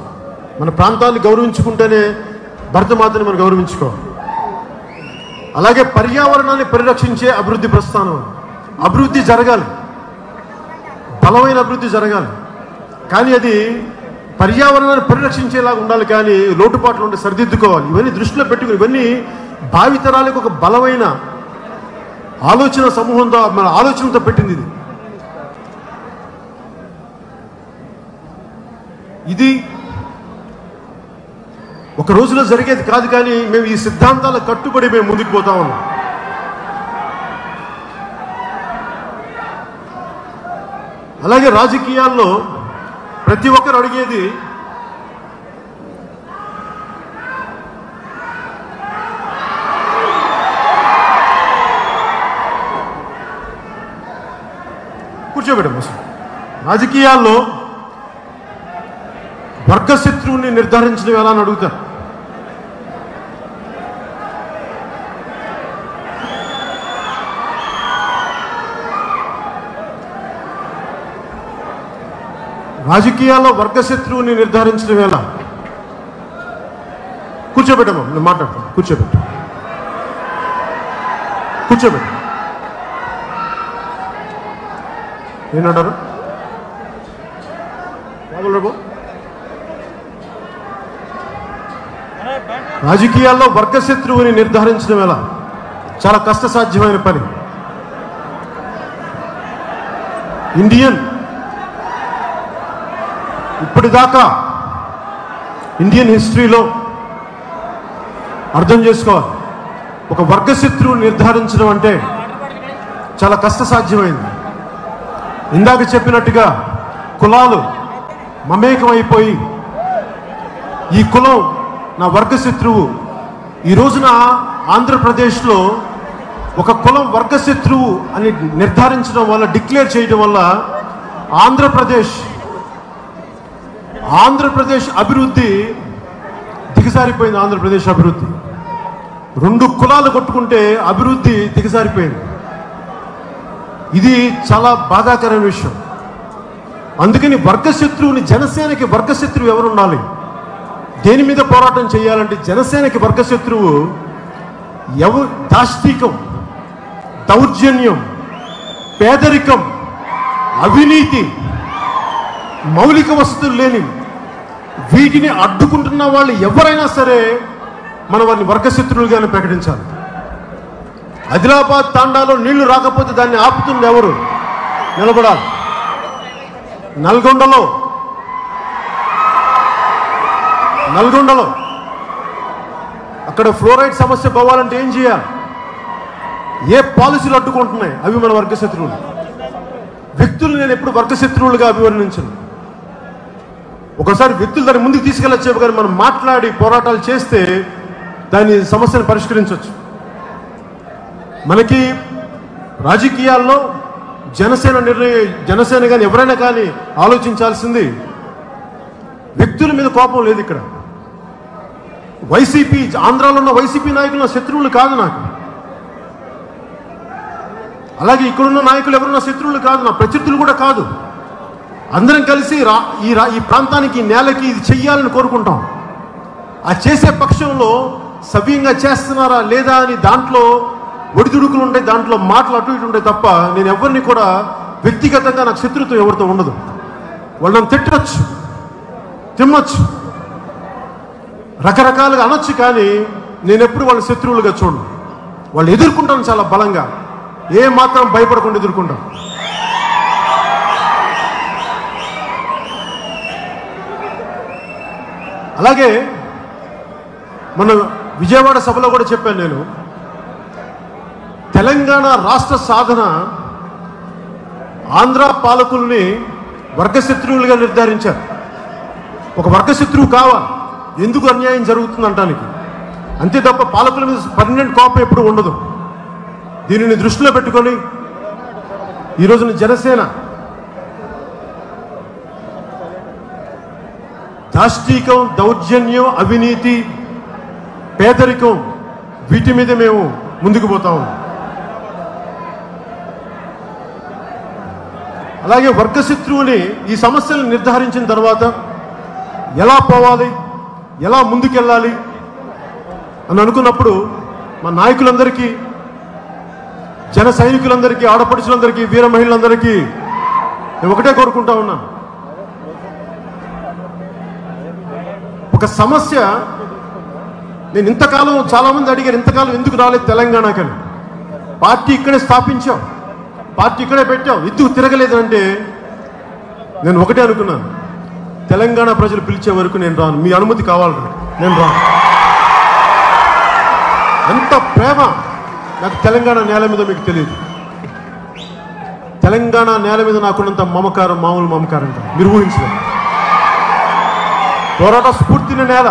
[SPEAKER 1] మన ప్రాంతాన్ని గౌరవించుకుంటేనే భరతమాతని మనం గౌరవించుకోవాలి. అలాగే పర్యావరణాన్ని పరిరక్షించే అభివృద్ధి ప్రస్థానం. అభివృద్ధి జరగాలి, బలమైన అభివృద్ధి జరగాలి, కానీ అది పర్యావరణాన్ని పరిరక్షించేలాగా ఉండాలి. కానీ లోటుపాట్లు ఉంటే సరిదిద్దుకోవాలి. ఇవన్నీ దృష్టిలో పెట్టుకుని ఇవన్నీ భావితరాలకు ఒక బలమైన ఆలోచన సమూహంతో, మన ఆలోచనతో పెట్టింది ఇది ఒక రోజులో జరిగేది కాదు. కానీ మేము ఈ సిద్ధాంతాల కట్టుబడి మేము ముందుకు పోతా ఉన్నాం. అలాగే రాజకీయాల్లో ప్రతి ఒక్కరు అడిగేది కూర్చోబెట్టం. రాజకీయాల్లో వర్గశత్రువుని నిర్ధారించడం ఎలా అని అడుగుతారు. రాజకీయాల్లో వర్గశత్రువుని నిర్ధారించడం ఎలా? కూర్చోబెట్టమ్మా, నేను మాట్లాడతాను. కూర్చోబెట్టు. ఏంటంటారు బాబు? రాజకీయాల్లో వర్గశత్రువుని నిర్ధారించడం ఎలా? చాలా కష్టసాధ్యమైన పని. ఇప్పటిదాకా ఇండియన్ హిస్టరీలో అర్థం చేసుకోవాలి, ఒక వర్గశత్రువుని నిర్ధారించడం అంటే చాలా కష్టసాధ్యమైంది. ఇందాక చెప్పినట్టుగా కులాలు మమేకమైపోయి ఈ కులం నా వర్గశత్రువు. ఈ రోజున ఆంధ్రప్రదేశ్లో ఒక కులం వర్గశత్రువు అని నిర్ధారించడం వల్ల, డిక్లేర్ చేయడం వల్ల ఆంధ్రప్రదేశ్ అభివృద్ధి దిగజారిపోయింది. ఆంధ్రప్రదేశ్ అభివృద్ధి 2 కులాలు కొట్టుకుంటే అభివృద్ధి దిగజారిపోయింది. ఇది చాలా బాధాకరమైన విషయం. అందుకని వర్గశత్రువుని, జనసేనకి వర్గశత్రువు ఎవరు ఉండాలి? దేని మీద పోరాటం చేయాలంటే జనసేనకి వర్గశత్రువు దాష్టికం, దౌర్జన్యం, పేదరికం, అవినీతి, మౌలిక వసతులు లేని వీటిని అడ్డుకుంటున్న వాళ్ళు ఎవరైనా సరే మనం వారిని వర్గశత్రువులుగానే ప్రకటించాలి. ఆదిలాబాద్ తాండాలో నీళ్లు రాకపోతే దాన్ని ఆపుతుంది ఎవరు? నిలబడాలి. నల్గొండలో అక్కడ ఫ్లోరైడ్ సమస్య పోవాలంటే ఏం చేయాలి? ఏ పాలసీలు అడ్డుకుంటున్నాయి? అవి మన వర్గశత్రువులు. వ్యక్తులు నేను ఎప్పుడు వర్గశత్రువులుగా అభివర్ణించను. ఒకసారి వ్యక్తులు దాన్ని ముందుకు తీసుకెళ్ళొచ్చేవి, కానీ మనం మాట్లాడి పోరాటాలు చేస్తే దాని సమస్యను పరిష్కరించవచ్చు. మనకి రాజకీయాల్లో జనసేన కానీ ఎవరైనా కానీ ఆలోచించాల్సింది వ్యక్తుల మీద కోపం లేదు. ఇక్కడ వైసీపీ, ఆంధ్రాలో ఉన్న వైసీపీ నాయకులు నా శత్రువులు కాదు నాకు. అలాగే ఇక్కడున్న నాయకులు ఎవరున్న శత్రువులు కాదు, నా ప్రత్యర్థులు కూడా కాదు. అందరం కలిసి ఈ ప్రాంతానికి, నేలకి ఇది చెయ్యాలని కోరుకుంటాం. ఆ చేసే పక్షంలో సవ్యంగా చేస్తున్నారా లేదా అని దాంట్లో ఒడిదుడుకులు ఉంటాయి, దాంట్లో మాటలు అటు ఇటు ఉంటాయి తప్ప నేను ఎవరిని కూడా వ్యక్తిగతంగా నాకు శత్రుత్వం ఎవరితో ఉండదు. వాళ్ళని తిట్టచ్చు, తిమ్మచ్చు, రకరకాలుగా అనొచ్చు, కానీ నేను ఎప్పుడు వాళ్ళ శత్రువులుగా చూడను. వాళ్ళు ఎదుర్కొంటాను చాలా బలంగా, ఏ మాత్రం భయపడకుండా ఎదుర్కొంటాను. అలాగే మన విజయవాడ సభలో కూడా చెప్పాను నేను, తెలంగాణ రాష్ట్ర సాధన ఆంధ్ర పాలకుల్ని వర్గశత్రువులుగా నిర్ధారించారు. ఒక వర్గశత్రువు కావాలి, ఎందుకు అన్యాయం జరుగుతుంది అంటానికి, అంతే తప్ప పాలకుల మీద పర్మనెంట్ కోపం ఎప్పుడు ఉండదు. దీనిని దృష్టిలో పెట్టుకొని ఈరోజున జనసేన దాష్టీకం, దౌర్జన్యం, అవినీతి, పేదరికం వీటి మీద మేము ముందుకు పోతాము. అలాగే వర్గశత్రువుని ఈ సమస్యలను నిర్ధారించిన తర్వాత ఎలా పోవాలి, ఎలా ముందుకెళ్ళాలి అని అనుకున్నప్పుడు మా నాయకులందరికీ, జన సైనికులందరికీ, ఆడపడుచులందరికీ, వీర మహిళలందరికీ నేను ఒకటే కోరుకుంటా ఉన్నాను. ఒక సమస్య నేను ఇంతకాలం చాలామంది అడిగారు, ఇంతకాలం ఎందుకు రాలేదు తెలంగాణకని. పార్టీ ఇక్కడే స్థాపించాం, పార్టీ ఇక్కడే పెట్టాం, ఎందుకు తిరగలేదు అంటే నేను ఒకటే అనుకున్నాను, తెలంగాణ ప్రజలు పిలిచే వరకు నేను రాను, మీ అనుమతి కావాలి, నేను రాను. ఎంత ప్రేమ నాకు తెలంగాణ నేల మీద మీకు తెలియదు. తెలంగాణ నేల మీద నాకున్నంత మమకారం మామూలు మమకారం కాదు, మీరు ఊహించలేదు. పోరాట స్ఫూర్తిని నేల.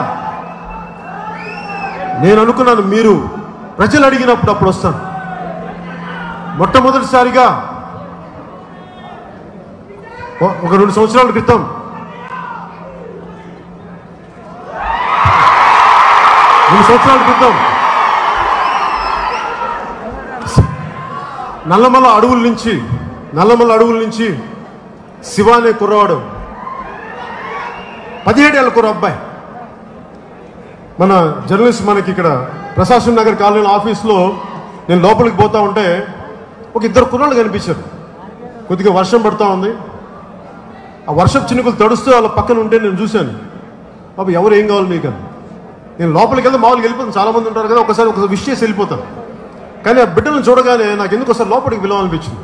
[SPEAKER 1] నేను అనుకున్నాను మీరు ప్రజలు అడిగినప్పుడు అప్పుడు వస్తాను. మొట్టమొదటిసారిగా ఒక 2 సంవత్సరాల క్రితం నల్లమల్ల అడవుల నుంచి శివ అనే కుర్రవాడు, 17 ఏళ్ళ కుర్ర అబ్బాయి, మన జర్నలిస్ట్ మనకి ఇక్కడ ప్రశాసన్ నగర్ కాలనీ ఆఫీస్లో నేను లోపలికి పోతా ఉంటే ఒక 2 కుర్రాళ్ళు కనిపించారు. కొద్దిగా వర్షం పడుతూ ఉంది, ఆ వర్షం చినుకులు తడుస్తూ వాళ్ళ పక్కన ఉంటే నేను చూశాను. బాబు ఎవరు ఏం కావాలి మీకు అని. నేను లోపలికి వెళ్తే మామూలుగా వెళ్ళిపోతాను, చాలామంది ఉంటారు కదా, ఒకసారి విష్ చేసి వెళ్ళిపోతాను. కానీ ఆ బిడ్డలను చూడగానే నాకు ఎందుకు ఒకసారి లోపలికి పిలవాలనిపించింది.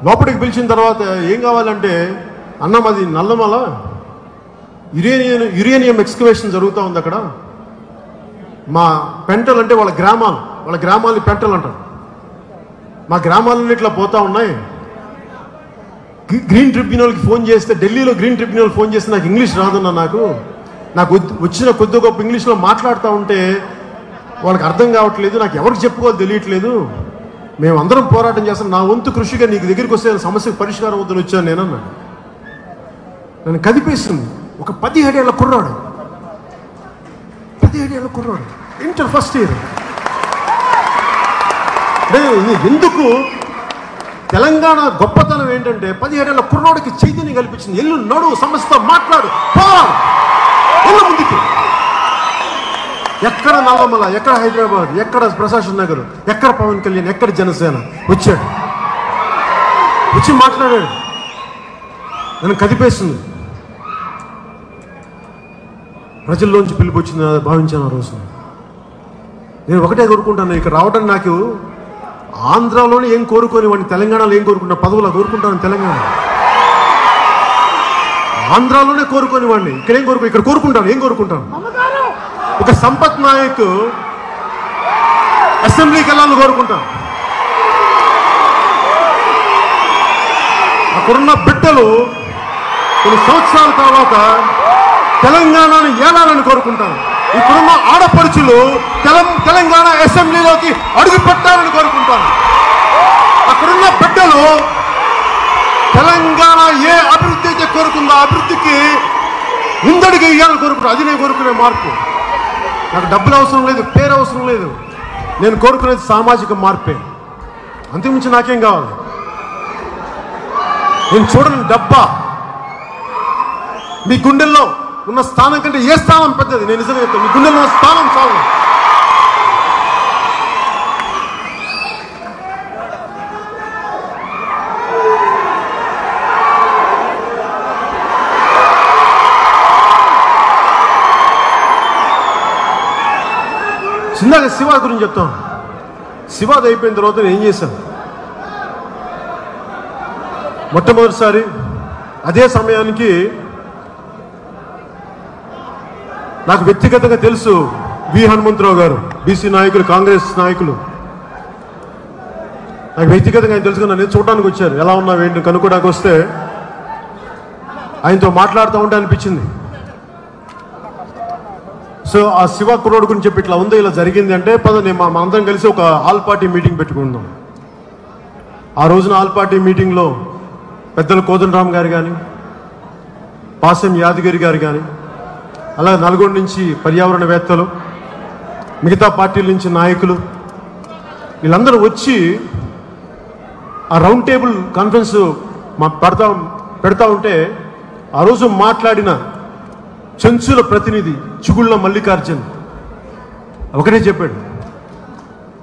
[SPEAKER 1] లోపలికి పిలిచిన తర్వాత ఏం కావాలంటే, అన్న మాది నల్లమల యురేనియం ఎక్స్కవేషన్ జరుగుతూ ఉంది అక్కడ, మా పెంటలు అంటే వాళ్ళ గ్రామాలని పెంటలు అంటారు, మా గ్రామాలన్నీ ఇట్లా పోతా ఉన్నాయి. గ్రీన్ ట్రిబ్యునల్కి ఫోన్ చేస్తే, ఢిల్లీలో గ్రీన్ ట్రిబ్యునల్ ఫోన్ చేస్తే నాకు ఇంగ్లీష్ రాదన్నా, నాకు వచ్చిన కొద్ది గొప్ప ఇంగ్లీష్లో మాట్లాడుతూ ఉంటే వాళ్ళకి అర్థం కావట్లేదు, నాకు ఎవరికి చెప్పుకోవాలి తెలియట్లేదు, మేము అందరం పోరాటం చేస్తాం, నా వంతు కృషిగా నీకు దగ్గరికి వస్తే సమస్యకు పరిష్కారం అవుతుంది వచ్చాను నేనన్నా. నన్ను కదిపేస్తుంది. ఒక 17 ఏళ్ళ కుర్రాడు, ఇంటర్ ఫస్ట్ ఇయర్. ఎందుకు తెలంగాణ గొప్పతనం ఏంటంటే 17 ఏళ్ళ కుర్రాడికి చైతన్యం కల్పించింది. ఎల్లు నడు, సమస్యతో మాట్లాడు, పోరాడు, ముందుకి. ఎక్కడ నల్లమల, ఎక్కడ హైదరాబాద్, ఎక్కడ ప్రకాశం నగర్, ఎక్కడ పవన్ కళ్యాణ్, ఎక్కడ జనసేన వచ్చాడు, వచ్చి మాట్లాడాడు. నన్ను కదిపేస్తుంది. ప్రజల్లోంచి పిలుపు వచ్చింది భావించాను ఆ రోజు. నేను ఒకటే కోరుకుంటాను, ఇక్కడ రావడం నాకు ఆంధ్రాలోనే ఏం కోరుకొని వాడిని తెలంగాణలో ఏం కోరుకుంటా, పదవులా కోరుకుంటాను. తెలంగాణ ఆంధ్రాలోనే కోరుకొని వాడిని ఇక్కడ ఏం కోరుకో, ఇక్కడ కోరుకుంటాను. ఏం కోరుకుంటాను? ఒక సంపత్ నాయక్ అసెంబ్లీకి వెళ్ళాలని కోరుకుంటాను. అక్కడున్న బిడ్డలు కొన్ని సంవత్సరాల తర్వాత తెలంగాణను ఏలాలని కోరుకుంటాను. ఇక్కడున్న ఆడపడుచులు తెలంగాణ అసెంబ్లీలోకి అడుగు పెట్టాలని కోరుకుంటాను. అక్కడున్న బిడ్డలు తెలంగాణ ఏ అభివృద్ధి అయితే కోరుకుందో అభివృద్ధికి ముందడుగు వేయాలని కోరుకుంటాను. అది నేను కోరుకునే మార్పు. నాకు డబ్బులు అవసరం లేదు, పేరు అవసరం లేదు. నేను కోరుకునేది సామాజిక మార్పే. అంతకుమించి నాకేం కావాలి? నేను చూడని డబ్బా. మీ గుండెల్లో ఉన్న స్థానం కంటే ఏ స్థానం పెద్దది? నేను నిజంగా చెప్తాను, మీ గుండెల్లో ఉన్న స్థానం చాలు. చిన్నగా శివ గురించి చెప్తాను. శివాది అయిపోయిన తర్వాత నేను ఏం చేశాను? మొట్టమొదటిసారి అదే సమయానికి నాకు వ్యక్తిగతంగా తెలుసు వి హనుమంతరావు గారు, బీసీ నాయకులు, కాంగ్రెస్ నాయకులు. నాకు వ్యక్తిగతంగా ఆయన తెలుసుకున్నా. నేను చూడడానికి వచ్చారు, ఎలా ఉన్నావు ఏంటి కనుక్కోడానికి వస్తే ఆయనతో మాట్లాడుతూ ఉంటే అనిపించింది. సో ఆ శివ కుర్రోడు గురించి చెప్పి ఇట్లా ఉందో, ఇలా జరిగింది అంటే పద నేను మా అందరం కలిసి ఒక ఆల్ పార్టీ మీటింగ్ పెట్టుకుందాం. ఆ రోజున ఆల్ పార్టీ మీటింగ్లో పెద్దలు కోదండరామ్ గారు కానీ, పాసెం యాదగిరి గారు కానీ, అలాగే నల్గొండ నుంచి పర్యావరణవేత్తలు, మిగతా పార్టీల నుంచి నాయకులు, వీళ్ళందరూ వచ్చి ఆ రౌండ్ టేబుల్ కాన్ఫరెన్స్ పెడతా ఉంటే ఆ రోజు మాట్లాడిన చెంచుల ప్రతినిధి చిగుళ్ళ మల్లికార్జున్ ఒకటే చెప్పాడు.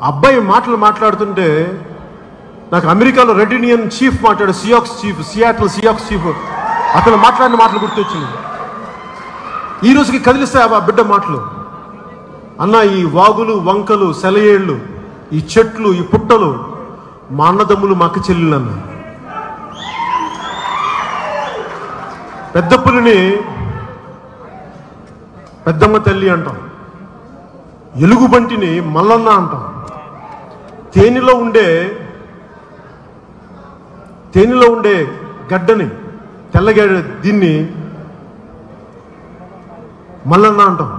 [SPEAKER 1] అబ్బాయి మాట్లాడుతుంటే నాకు అమెరికాలో రెడ్ ఇండియన్ చీఫ్ మాట్లాడు, సియాటిల్ సియాక్స్ చీఫ్, అతను మాట్లాడిన మాటలు గుర్తొచ్చింది. ఈ రోజుకి కదిలిస్తాయి ఆ బిడ్డ మాటలు. అన్న, ఈ వాగులు, వంకలు, సెలయేళ్ళు, ఈ చెట్లు, ఈ పుట్టలు మా అన్నదమ్ములు, మా అక్క చెల్లెలు అన్న. పెద్ద పులిని పెద్దమ్మ తల్లి అంటాం, ఎలుగుబంటిని మల్లన్న అంటాం, తేనెలో ఉండే గడ్డని తెల్లగడ్డ దీన్ని మల్లన్న అంటాం.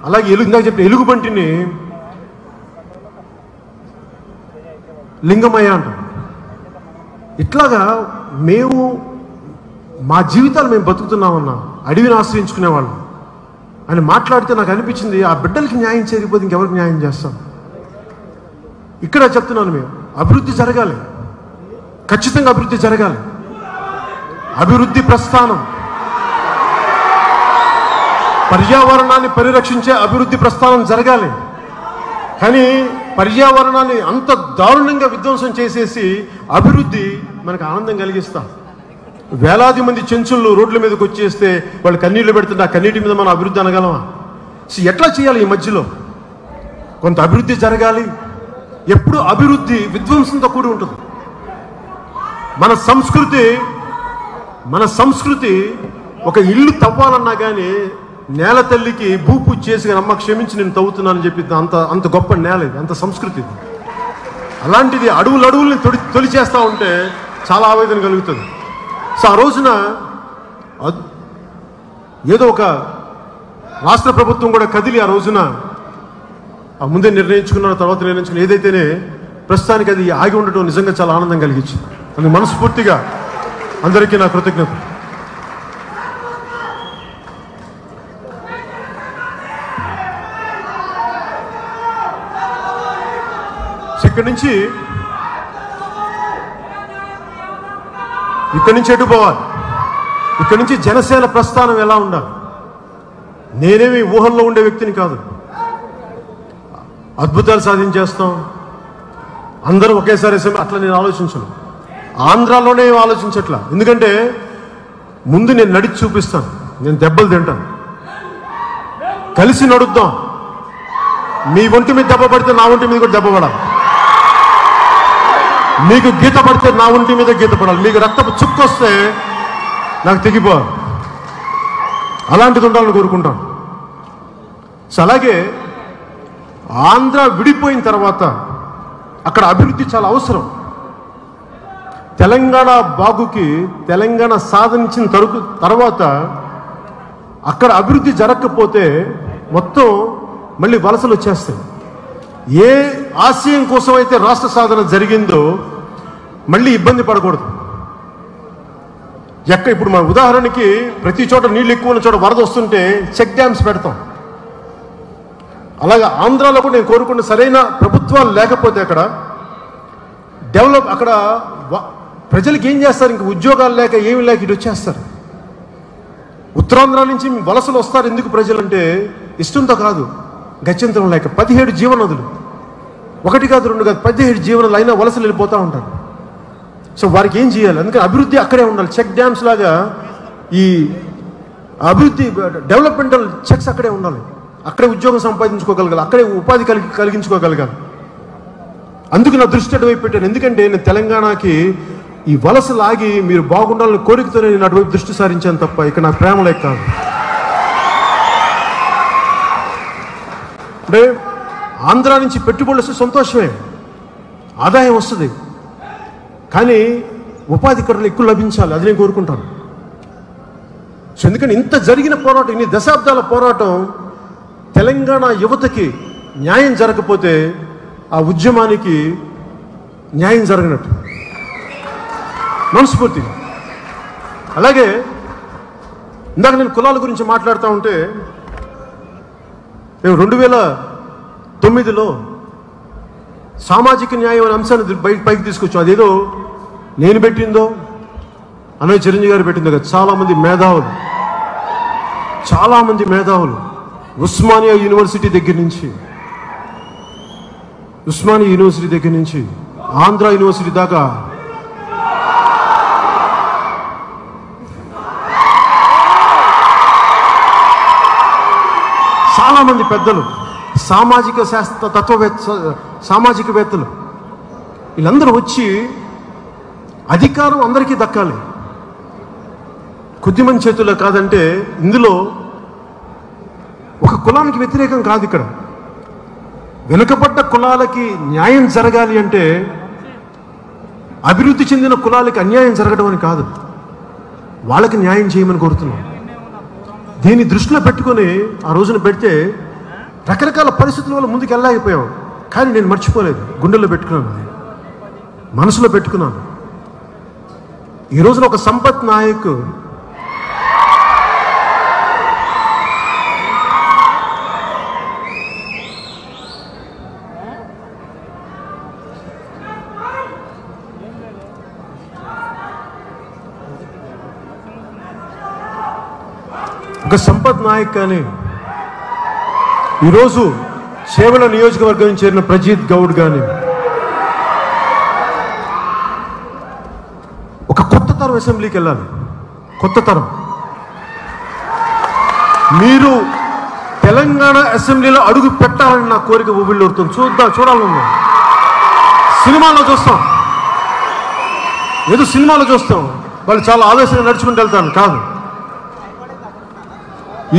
[SPEAKER 1] అలాగే ఇందాక చెప్పిన ఎలుగుబంటిని లింగమయ్య అంటాం. ఇట్లాగా మేము మా జీవితాలు మేము బతుకుతున్నామన్నా, అడవిని ఆశ్రయించుకునేవాళ్ళం అని మాట్లాడితే నాకు అనిపించింది, ఆ బిడ్డలకి న్యాయం చేయకపోతే ఇంకెవరికి న్యాయం చేస్తాం? ఇక్కడ చెప్తున్నాను, మేము అభివృద్ధి జరగాలి, ఖచ్చితంగా అభివృద్ధి జరగాలి. అభివృద్ధి ప్రస్థానం, పర్యావరణాన్ని పరిరక్షించే అభివృద్ధి ప్రస్థానం జరగాలి. కానీ పర్యావరణాన్ని అంత దారుణంగా విధ్వంసం చేసేసి అభివృద్ధి మనకు ఆనందం కలిగిస్తాం. వేలాది మంది చెంచులు రోడ్ల మీదకి వచ్చేస్తే వాళ్ళు కన్నీళ్లు పెడుతుంటే ఆ కన్నీటి మీద మనం అభివృద్ధి అనగలమా? ఎట్లా చేయాలి? ఈ మధ్యలో కొంత అభివృద్ధి జరగాలి. ఎప్పుడు అభివృద్ధి విధ్వంసంతో కూడి ఉంటుంది. మన సంస్కృతి ఒక ఇల్లు తవ్వాలన్నా కానీ నేల తల్లికి భూపూజ చేసి అమ్మ క్షమించి నేను తవ్వుతున్నానని చెప్పి అంత గొప్ప నేల ఇది, అంత సంస్కృతి. అలాంటిది అడవుల్ని తొలిచేస్తూ ఉంటే చాలా ఆవేదన కలుగుతుంది. సో ఆ రోజున ఏదో ఒక రాష్ట్ర ప్రభుత్వం కూడా కదిలి ఆ రోజున ముందే నిర్ణయించుకున్న తర్వాత నిర్ణయించుకున్న ఏదైతేనే ప్రస్తుతానికి అది ఆగి ఉండటం నిజంగా చాలా ఆనందం కలిగించింది. అందుకు మనస్ఫూర్తిగా అందరికీ నా కృతజ్ఞత. ఇక్కడి నుంచి ఎటు పోవాలి? ఇక్కడి నుంచి జనసేన ప్రస్థానం ఎలా ఉండాలి? నేనేమి ఊహల్లో ఉండే వ్యక్తిని కాదు. అద్భుతాలు సాధించేస్తాం, అందరూ ఒకేసారి అట్లా నేను ఆలోచించను. ఆంధ్రాలోనే ఆలోచించట్లా. ఎందుకంటే ముందు నేను నడిచి చూపిస్తాను, నేను దెబ్బలు తింటాను. కలిసి నడుద్దాం. మీ ఒంటి మీద దెబ్బ పడితే నా ఒంటి మీద కూడా దెబ్బ పడాలి. మీకు గీత పడితే నా ఒంటి మీద గీత పడాలి. మీకు రక్తపు చుక్కు వస్తే నాకు తెగిపోవాలి. అలాంటిది ఉండాలని కోరుకుంటాను. సో అలాగే ఆంధ్ర విడిపోయిన తర్వాత అక్కడ అభివృద్ధి చాలా అవసరం. తెలంగాణ బాగుకి తెలంగాణ సాధించిన తర్వాత అక్కడ అభివృద్ధి జరగకపోతే మొత్తం మళ్ళీ వలసలు వచ్చేస్తాయి. ఏ ఆశయం కోసం అయితే రాష్ట్ర సాధన జరిగిందో మళ్ళీ ఇబ్బంది పడకూడదు. ఇప్పుడు మన ఉదాహరణకి ప్రతి చోట నీళ్ళు ఎక్కువ ఉన్న చోట వరద వస్తుంటే చెక్ డ్యామ్స్ పెడతాం. అలాగే ఆంధ్రాలో కూడా నేను కోరుకున్న సరైన ప్రభుత్వాలు లేకపోతే అక్కడ అక్కడ ప్రజలకు ఏం చేస్తారు? ఇంక ఉద్యోగాలు లేక ఏమి లేక ఇటు వచ్చేస్తారు. ఉత్తరాంధ్ర నుంచి వలసలు వస్తారు. ఎందుకు ప్రజలంటే ఇష్టంతో కాదు, గత్యంతరం లేక. 17 జీవనదులు, 1 కాదు 2 కాదు 17 జీవనదులు అయినా వలసలు వెళ్ళిపోతూ ఉంటారు. సో వారికి ఏం చేయాలి? అందుకని అభివృద్ధి అక్కడే ఉండాలి. చెక్ డ్యామ్స్ లాగా ఈ అభివృద్ధి డెవలప్మెంటల్ చెక్స్ అక్కడే ఉండాలి. అక్కడే ఉద్యోగం సంపాదించుకోగలగాలి, అక్కడే ఉపాధి కలిగించుకోగలగాలి. అందుకు నా దృష్టి అటువైపు పెట్టాను. ఎందుకంటే నేను తెలంగాణకి ఈ వలస లాగి మీరు బాగుండాలని కోరికతోనే నేను అటువైపు దృష్టి సారించాను తప్ప ఇక్కడ నా ప్రేమ లేక కాదు. అంటే ఆంధ్ర నుంచి పెట్టుబడులు వస్తే సంతోషమే, ఆదాయం వస్తుంది. కానీ ఉపాధికరులు ఎక్కువ లభించాలి, అది నేను కోరుకుంటాను. సో ఎందుకంటే ఇంత జరిగిన పోరాటం, ఇన్ని దశాబ్దాల పోరాటం, తెలంగాణ యువతకి న్యాయం జరగకపోతే ఆ ఉద్యమానికి న్యాయం జరగనట్టు మనస్ఫూర్తిగా. అలాగే ఇందాక నేను కులాల గురించి మాట్లాడుతూ ఉంటే మేము 2009లో సామాజిక న్యాయం అనే అంశాన్ని పైకి తీసుకొచ్చాం. అదేదో నేను పెట్టిందో అన్నయ్య చిరంజీవి గారు పెట్టిందో కదా. చాలామంది మేధావులు ఉస్మానియా యూనివర్సిటీ దగ్గర నుంచి ఆంధ్ర యూనివర్సిటీ దాకా చాలామంది పెద్దలు, సామాజిక సామాజికవేత్తలు వీళ్ళందరూ వచ్చి అధికారం అందరికీ దక్కాలి, కొద్దిమంది చేతుల్లో కాదంటే. ఇందులో ఒక కులానికి వ్యతిరేకం కాదు. ఇక్కడ వెనుకబడ్డ కులాలకి న్యాయం జరగాలి అంటే అభివృద్ధి చెందిన కులాలకి అన్యాయం జరగడం అని కాదు, వాళ్ళకి న్యాయం చేయమని కోరుతున్నాం. దీన్ని దృష్టిలో పెట్టుకొని ఆ రోజున పెడితే రకరకాల పరిస్థితుల వల్ల ముందుకు వెళ్ళలేకపోయాం. కానీ నేను మర్చిపోలేదు, గుండెల్లో పెట్టుకున్నాను, మనసులో పెట్టుకున్నాను. ఈ రోజున ఒక సంపత్ నాయక్ కానీ ఈరోజు చేవెళ్ళ నియోజకవర్గం నుంచి చేరిన ప్రజీత్ గౌడ్ కానీ ఒక కొత్త తరం అసెంబ్లీకి వెళ్ళాలి. కొత్త తరం. మీరు తెలంగాణ అసెంబ్లీలో అడుగు పెట్టాలని నా కోరిక ఊబిళ్ళూరుతుంది. చూడాలన్నా సినిమాలో చూస్తాం, ఏదో సినిమాలో చూస్తాం, వాళ్ళు చాలా ఆవేశంగా నడుచుకుంటూ వెళ్తాను. కాదు,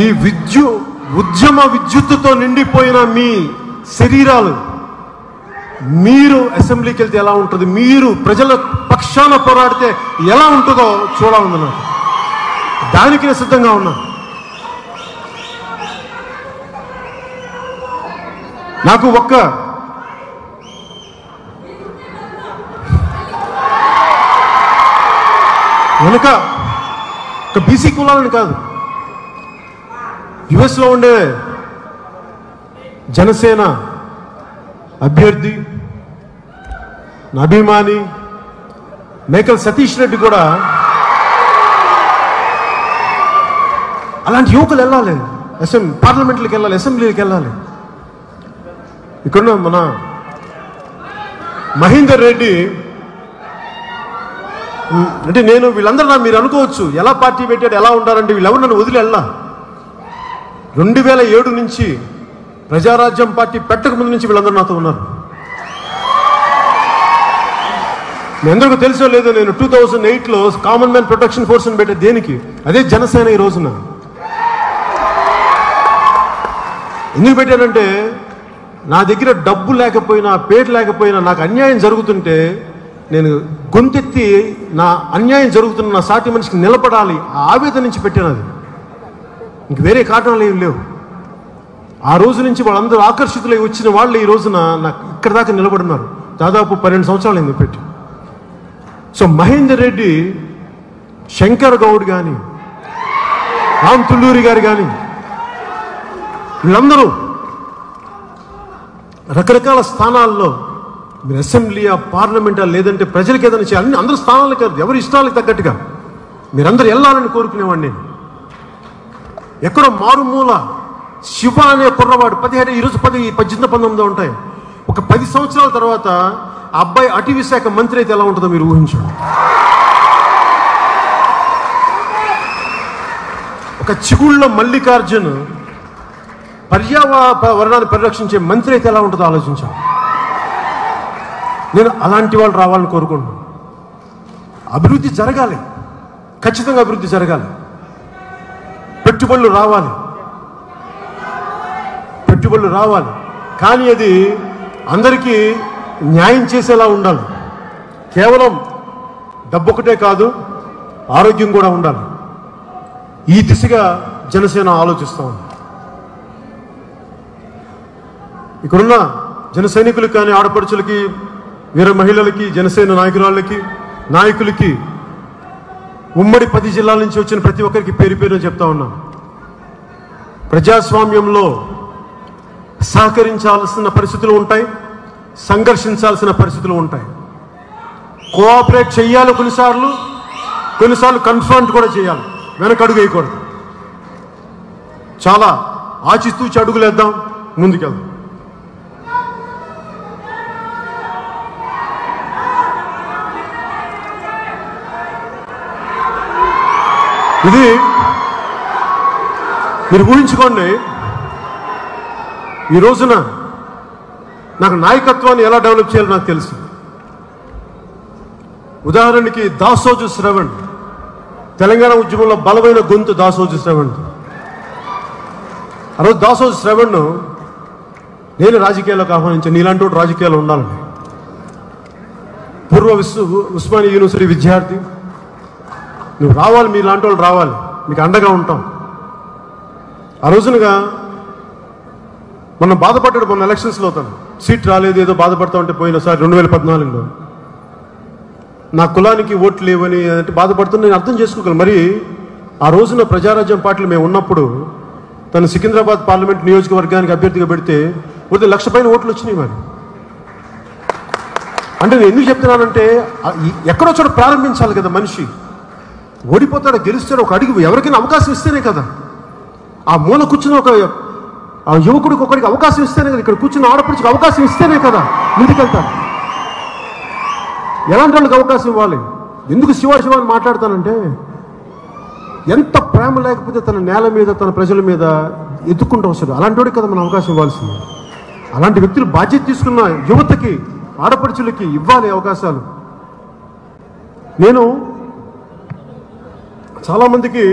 [SPEAKER 1] ఈ ఉద్యమ విద్యుత్తుతో నిండిపోయిన మీ శరీరాలు మీరు అసెంబ్లీకి వెళ్తే ఎలా ఉంటుంది, మీరు ప్రజల పక్షాన పోరాడితే ఎలా ఉంటుందో చూడాలన్నా నాకు. దానికి నేను సిద్ధంగా ఉన్నాను. నాకు ఒక బీసీ కులాలని కాదు, యుఎస్లో ఉండే జనసేన అభ్యర్థి నా అభిమాని మేకల్ సతీష్ రెడ్డి కూడా అలాంటి యువకులు వెళ్ళాలి, పార్లమెంట్లోకి వెళ్ళాలి, అసెంబ్లీకి వెళ్ళాలి. ఇక్కడ మన మహేందర్ రెడ్డి అంటే నేను వీళ్ళందరూ మీరు అనుకోవచ్చు ఎలా పార్టీ పెట్టాడు ఎలా ఉంటారంటే వీళ్ళెవరు నన్ను వదిలి వెళ్ళా 2007 నుంచి ప్రజారాజ్యం పార్టీ పెట్టక ముందు నుంచి వీళ్ళందరూ నాతో ఉన్నారు. మీ అందరికీ తెలుసో లేదో నేను 2008లో కామన్ మ్యాన్ ప్రొటెక్షన్ ఫోర్స్ అని పెట్టే దేనికి అదే జనసేన. ఈ రోజున ఎందుకు పెట్టానంటే నా దగ్గర డబ్బు లేకపోయినా పేరు లేకపోయినా నాకు అన్యాయం జరుగుతుంటే నేను గొంతెత్తి నా అన్యాయం జరుగుతున్న నా సాటి మనిషికి నిలబడాలి ఆ ఆవేదన నుంచి పెట్టాను. అది ఇంక వేరే కారణాలు ఏమి లేవు. ఆ రోజు నుంచి వాళ్ళందరూ ఆకర్షితులై వచ్చిన వాళ్ళు ఈ రోజున నాకు ఇక్కడ దాకా నిలబడున్నారు. దాదాపు 12 సంవత్సరాలు అయింది పెట్టి. సో మహేందర్ రెడ్డి, శంకర్ గౌడ్ కానీ, రామ్ తుల్లూరి గారు కానీ వీళ్ళందరూ రకరకాల స్థానాల్లో మీరు అసెంబ్లీయా, పార్లమెంటా, లేదంటే ప్రజలకు ఏదైనా చేయాలని అందరూ స్థానాలు కాదు, ఎవరి ఇష్టాలకు తగ్గట్టుగా మీరందరూ వెళ్ళాలని కోరుకునేవాడిని నేను. ఎక్కడో మారుమూల శివ అనే కుర్రవాడు 17 ఈరోజు 18, 19 ఉంటాయి. ఒక 10 సంవత్సరాల తర్వాత ఆ అబ్బాయి అటవీ శాఖ మంత్రి అయితే ఎలా ఉంటుందో మీరు ఊహించండి. ఒక చిగుళ్ళ మల్లికార్జున్ పర్యావరణాన్ని పరిరక్షించే మంత్రి అయితే ఎలా ఉంటుందో ఆలోచించాను. నేను అలాంటి వాళ్ళు రావాలని కోరుకుంటున్నాను. అభివృద్ధి జరగాలి, ఖచ్చితంగా అభివృద్ధి జరగాలి. పెట్టుబడులు రావాలి, కానీ అది అందరికీ న్యాయం చేసేలా ఉండాలి. కేవలం డబ్బు ఒకటే కాదు, ఆరోగ్యం కూడా ఉండాలి. ఈ దిశగా జనసేన ఆలోచిస్తూ ఉంది. ఇక్కడున్న జన సైనికులకు కానీ, ఆడపడుచులకి, వీర మహిళలకి, జనసేన నాయకులకి ఉమ్మడి 10 జిల్లాల నుంచి వచ్చిన ప్రతి ఒక్కరికి పేరు పేరు చెప్తా ఉన్నాను. ప్రజాస్వామ్యంలో సహకరించాల్సిన పరిస్థితులు ఉంటాయి, సంఘర్షించాల్సిన పరిస్థితులు ఉంటాయి. కోఆపరేట్ చేయాలి, కొన్నిసార్లు కన్ఫ్రంట్ కూడా చేయాలి, వెనకడుగు వేయకూడదు. చాలా ఆచితూచి అడుగులేద్దాం, ముందుకెళ్దాం. ఇది మీరు ఊహించుకోండి. ఈ రోజున నాకు నాయకత్వాన్ని ఎలా డెవలప్ చేయాలో నాకు తెలుసు. ఉదాహరణకి దాసోజు శ్రవణ్, తెలంగాణ ఉద్యమంలో బలమైన గొంతు దాసోజు శ్రవణ్. ఆ రోజు దాసోజు శ్రవణ్ను నేను రాజకీయాల్లోకి ఆహ్వానించాను. నీలాంటి వాడు రాజకీయాల్లో ఉండాలని. పూర్వ ఉస్మానియా యూనివర్సిటీ విద్యార్థి, నువ్వు రావాలి, మీలాంటి వాళ్ళు రావాలి, మీకు అండగా ఉంటాం. ఆ రోజునగా మనం బాధపడ్డాడు. మొన్న ఎలక్షన్స్లో తను సీట్ రాలేదు, ఏదో బాధపడతా ఉంటే పోయినసారి 2014లో నా కులానికి ఓట్లు లేవని అంటే బాధపడుతున్నా నేను అర్థం చేసుకోగలను. మరి ఆ రోజున ప్రజారాజ్యం పార్టీలు మేము ఉన్నప్పుడు తను సికింద్రాబాద్ పార్లమెంట్ నియోజకవర్గానికి అభ్యర్థిగా పెడితే 1,00,000 పైన ఓట్లు వచ్చినాయి. మరి అంటే నేను ఎందుకు చెప్తున్నానంటే ఎక్కడో చోట ప్రారంభించాలి కదా. మనిషి ఓడిపోతాడు, గెలుస్తాడు, ఒక అడుగు ఎవరికైనా అవకాశం ఇస్తేనే కదా. ఆ మూల కూర్చుని ఒక యువకుడికి ఒకరికి అవకాశం ఇస్తేనే కదా, ఇక్కడ కూర్చున్న ఆడపడికి అవకాశం ఇస్తేనే కదా ముందుకెళ్తారు. ఎలాంటి వాళ్ళకి అవకాశం ఇవ్వాలి? ఎందుకు శివ అని మాట్లాడతానంటే ఎంత ప్రేమ లేకపోతే తన నేల మీద, తన ప్రజల మీద ఎత్తుకుంటూ వస్తాడు. అలాంటి వాడికి కదా మనం అవకాశం ఇవ్వాల్సింది. అలాంటి వ్యక్తులు బాధ్యత తీసుకున్న యువతకి, ఆడపడుచులకి ఇవ్వాలి అవకాశాలు. నేను చాలామందికి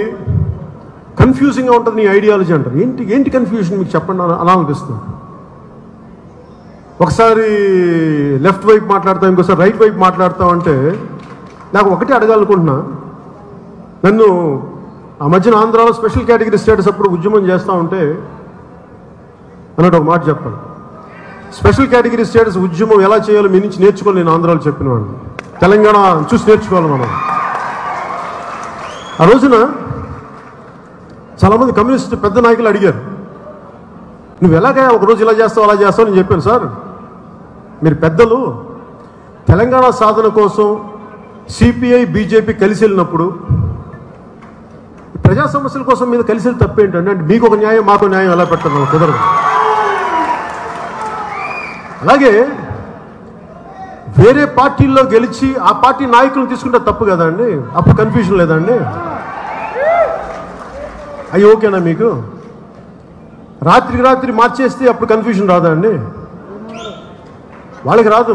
[SPEAKER 1] కన్ఫ్యూజింగ్గా ఉంటుంది నీ ఐడియాలజీ అంటారు. ఏంటి కన్ఫ్యూజన్ మీకు చెప్పండి అలా అనిపిస్తుంది. ఒకసారి లెఫ్ట్ వైపు మాట్లాడతాం, ఇంకోసారి రైట్ వైపు మాట్లాడతాం. అంటే నాకు ఒకటే అడగాలనుకుంటున్నా. నన్ను ఆ మధ్యన ఆంధ్రాలో స్పెషల్ కేటగిరీ స్టేటస్ అప్పుడు ఉద్యమం చేస్తూ ఉంటే అన్నట్టు ఒక మాట చెప్పాలి. స్పెషల్ కేటగిరీ స్టేటస్ ఉద్యమం ఎలా చేయాలో మీ నుంచి నేర్చుకోవాలి నేను ఆంధ్రాలో చెప్పిన వాడిని. తెలంగాణ చూసి నేర్చుకోవాలి మనం. ఆ రోజున చాలామంది కమ్యూనిస్టు పెద్ద నాయకులు అడిగారు, నువ్వు ఎలాగా ఒకరోజు ఇలా చేస్తావు అలా చేస్తావు. నేను చెప్పాను, సార్ మీరు పెద్దలు తెలంగాణ సాధన కోసం సిపిఐ బీజేపీ కలిసి వెళ్ళినప్పుడు ప్రజా సమస్యల కోసం మీద కలిసి వెళ్ళి తప్పేంటండి? అంటే మీకు ఒక న్యాయం మాకు న్యాయం ఎలా పెట్టారు? కుదరదు. అలాగే వేరే పార్టీల్లో గెలిచి ఆ పార్టీ నాయకులను తీసుకుంటే తప్పు కదా అండి? అప్పుడు కన్ఫ్యూజన్ లేదా అండి? అయ్యి ఓకేనా మీకు? రాత్రికి రాత్రి మార్చేస్తే అప్పుడు కన్ఫ్యూజన్ రాదా అండి? వాళ్ళకి రాదు,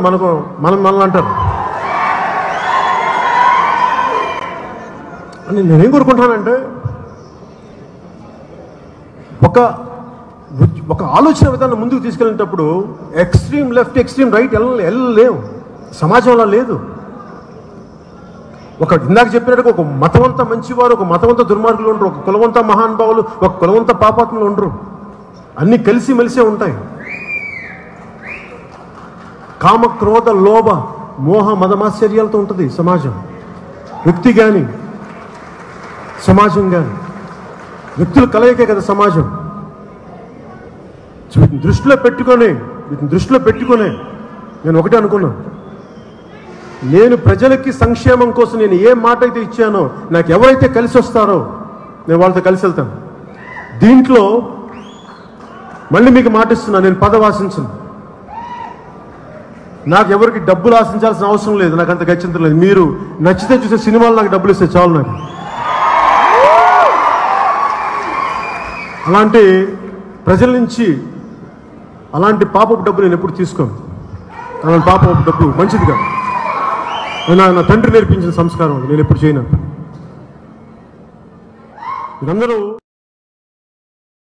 [SPEAKER 1] మనల్ని అంటారు. అని నేనేం కోరుకుంటానంటే ఒక ఆలోచన విధానం ముందుకు తీసుకెళ్ళేటప్పుడు ఎక్స్ట్రీమ్ లెఫ్ట్ ఎక్స్ట్రీమ్ రైట్ వెళ్ళలేము. సమాజంలో లేదు. ఇందాక చెప్పినట్టుగా ఒక మతవంత మంచివారు, ఒక మతవంత దుర్మార్గులు ఉండరు, ఒక కులవంత మహానుభావులు, ఒక కులవంత పాపాత్ములు ఉండరు. అన్ని కలిసి మెలిసే ఉంటాయి. కామ క్రోధ లోభ మోహ మదమాశ్చర్యాలతో ఉంటుంది సమాజం. వ్యక్తి కానీ సమాజం కానీ వ్యక్తులు కలయికే కదా సమాజం. వీటిని దృష్టిలో పెట్టుకొని నేను ఒకటే అనుకున్నాను, నేను ప్రజలకి సంక్షేమం కోసం నేను ఏ మాట అయితే ఇచ్చానో, నాకు ఎవరైతే కలిసి వస్తారో నేను వాళ్ళతో కలిసి వెళ్తాను. దీంట్లో మళ్ళీ మీకు మాట ఇస్తున్నా, నేను పదవి ఆశించను. నాకు ఎవరికి డబ్బులు ఆశించాల్సిన అవసరం లేదు, నాకు అంత గచ్చింత లేదు. మీరు నచ్చితే చూసే సినిమాలు నాకు డబ్బులు ఇస్తే చాలు. నాకు అలాంటి ప్రజల నుంచి అలాంటి పాపపు డబ్బు నేను ఎప్పుడు తీసుకోను. అలాంటి పాపపు డబ్బు మంచిది కాదు. నా తండ్రి నేర్పించిన సంస్కారం నేను ఎప్పుడు చేయను. మీరందరూ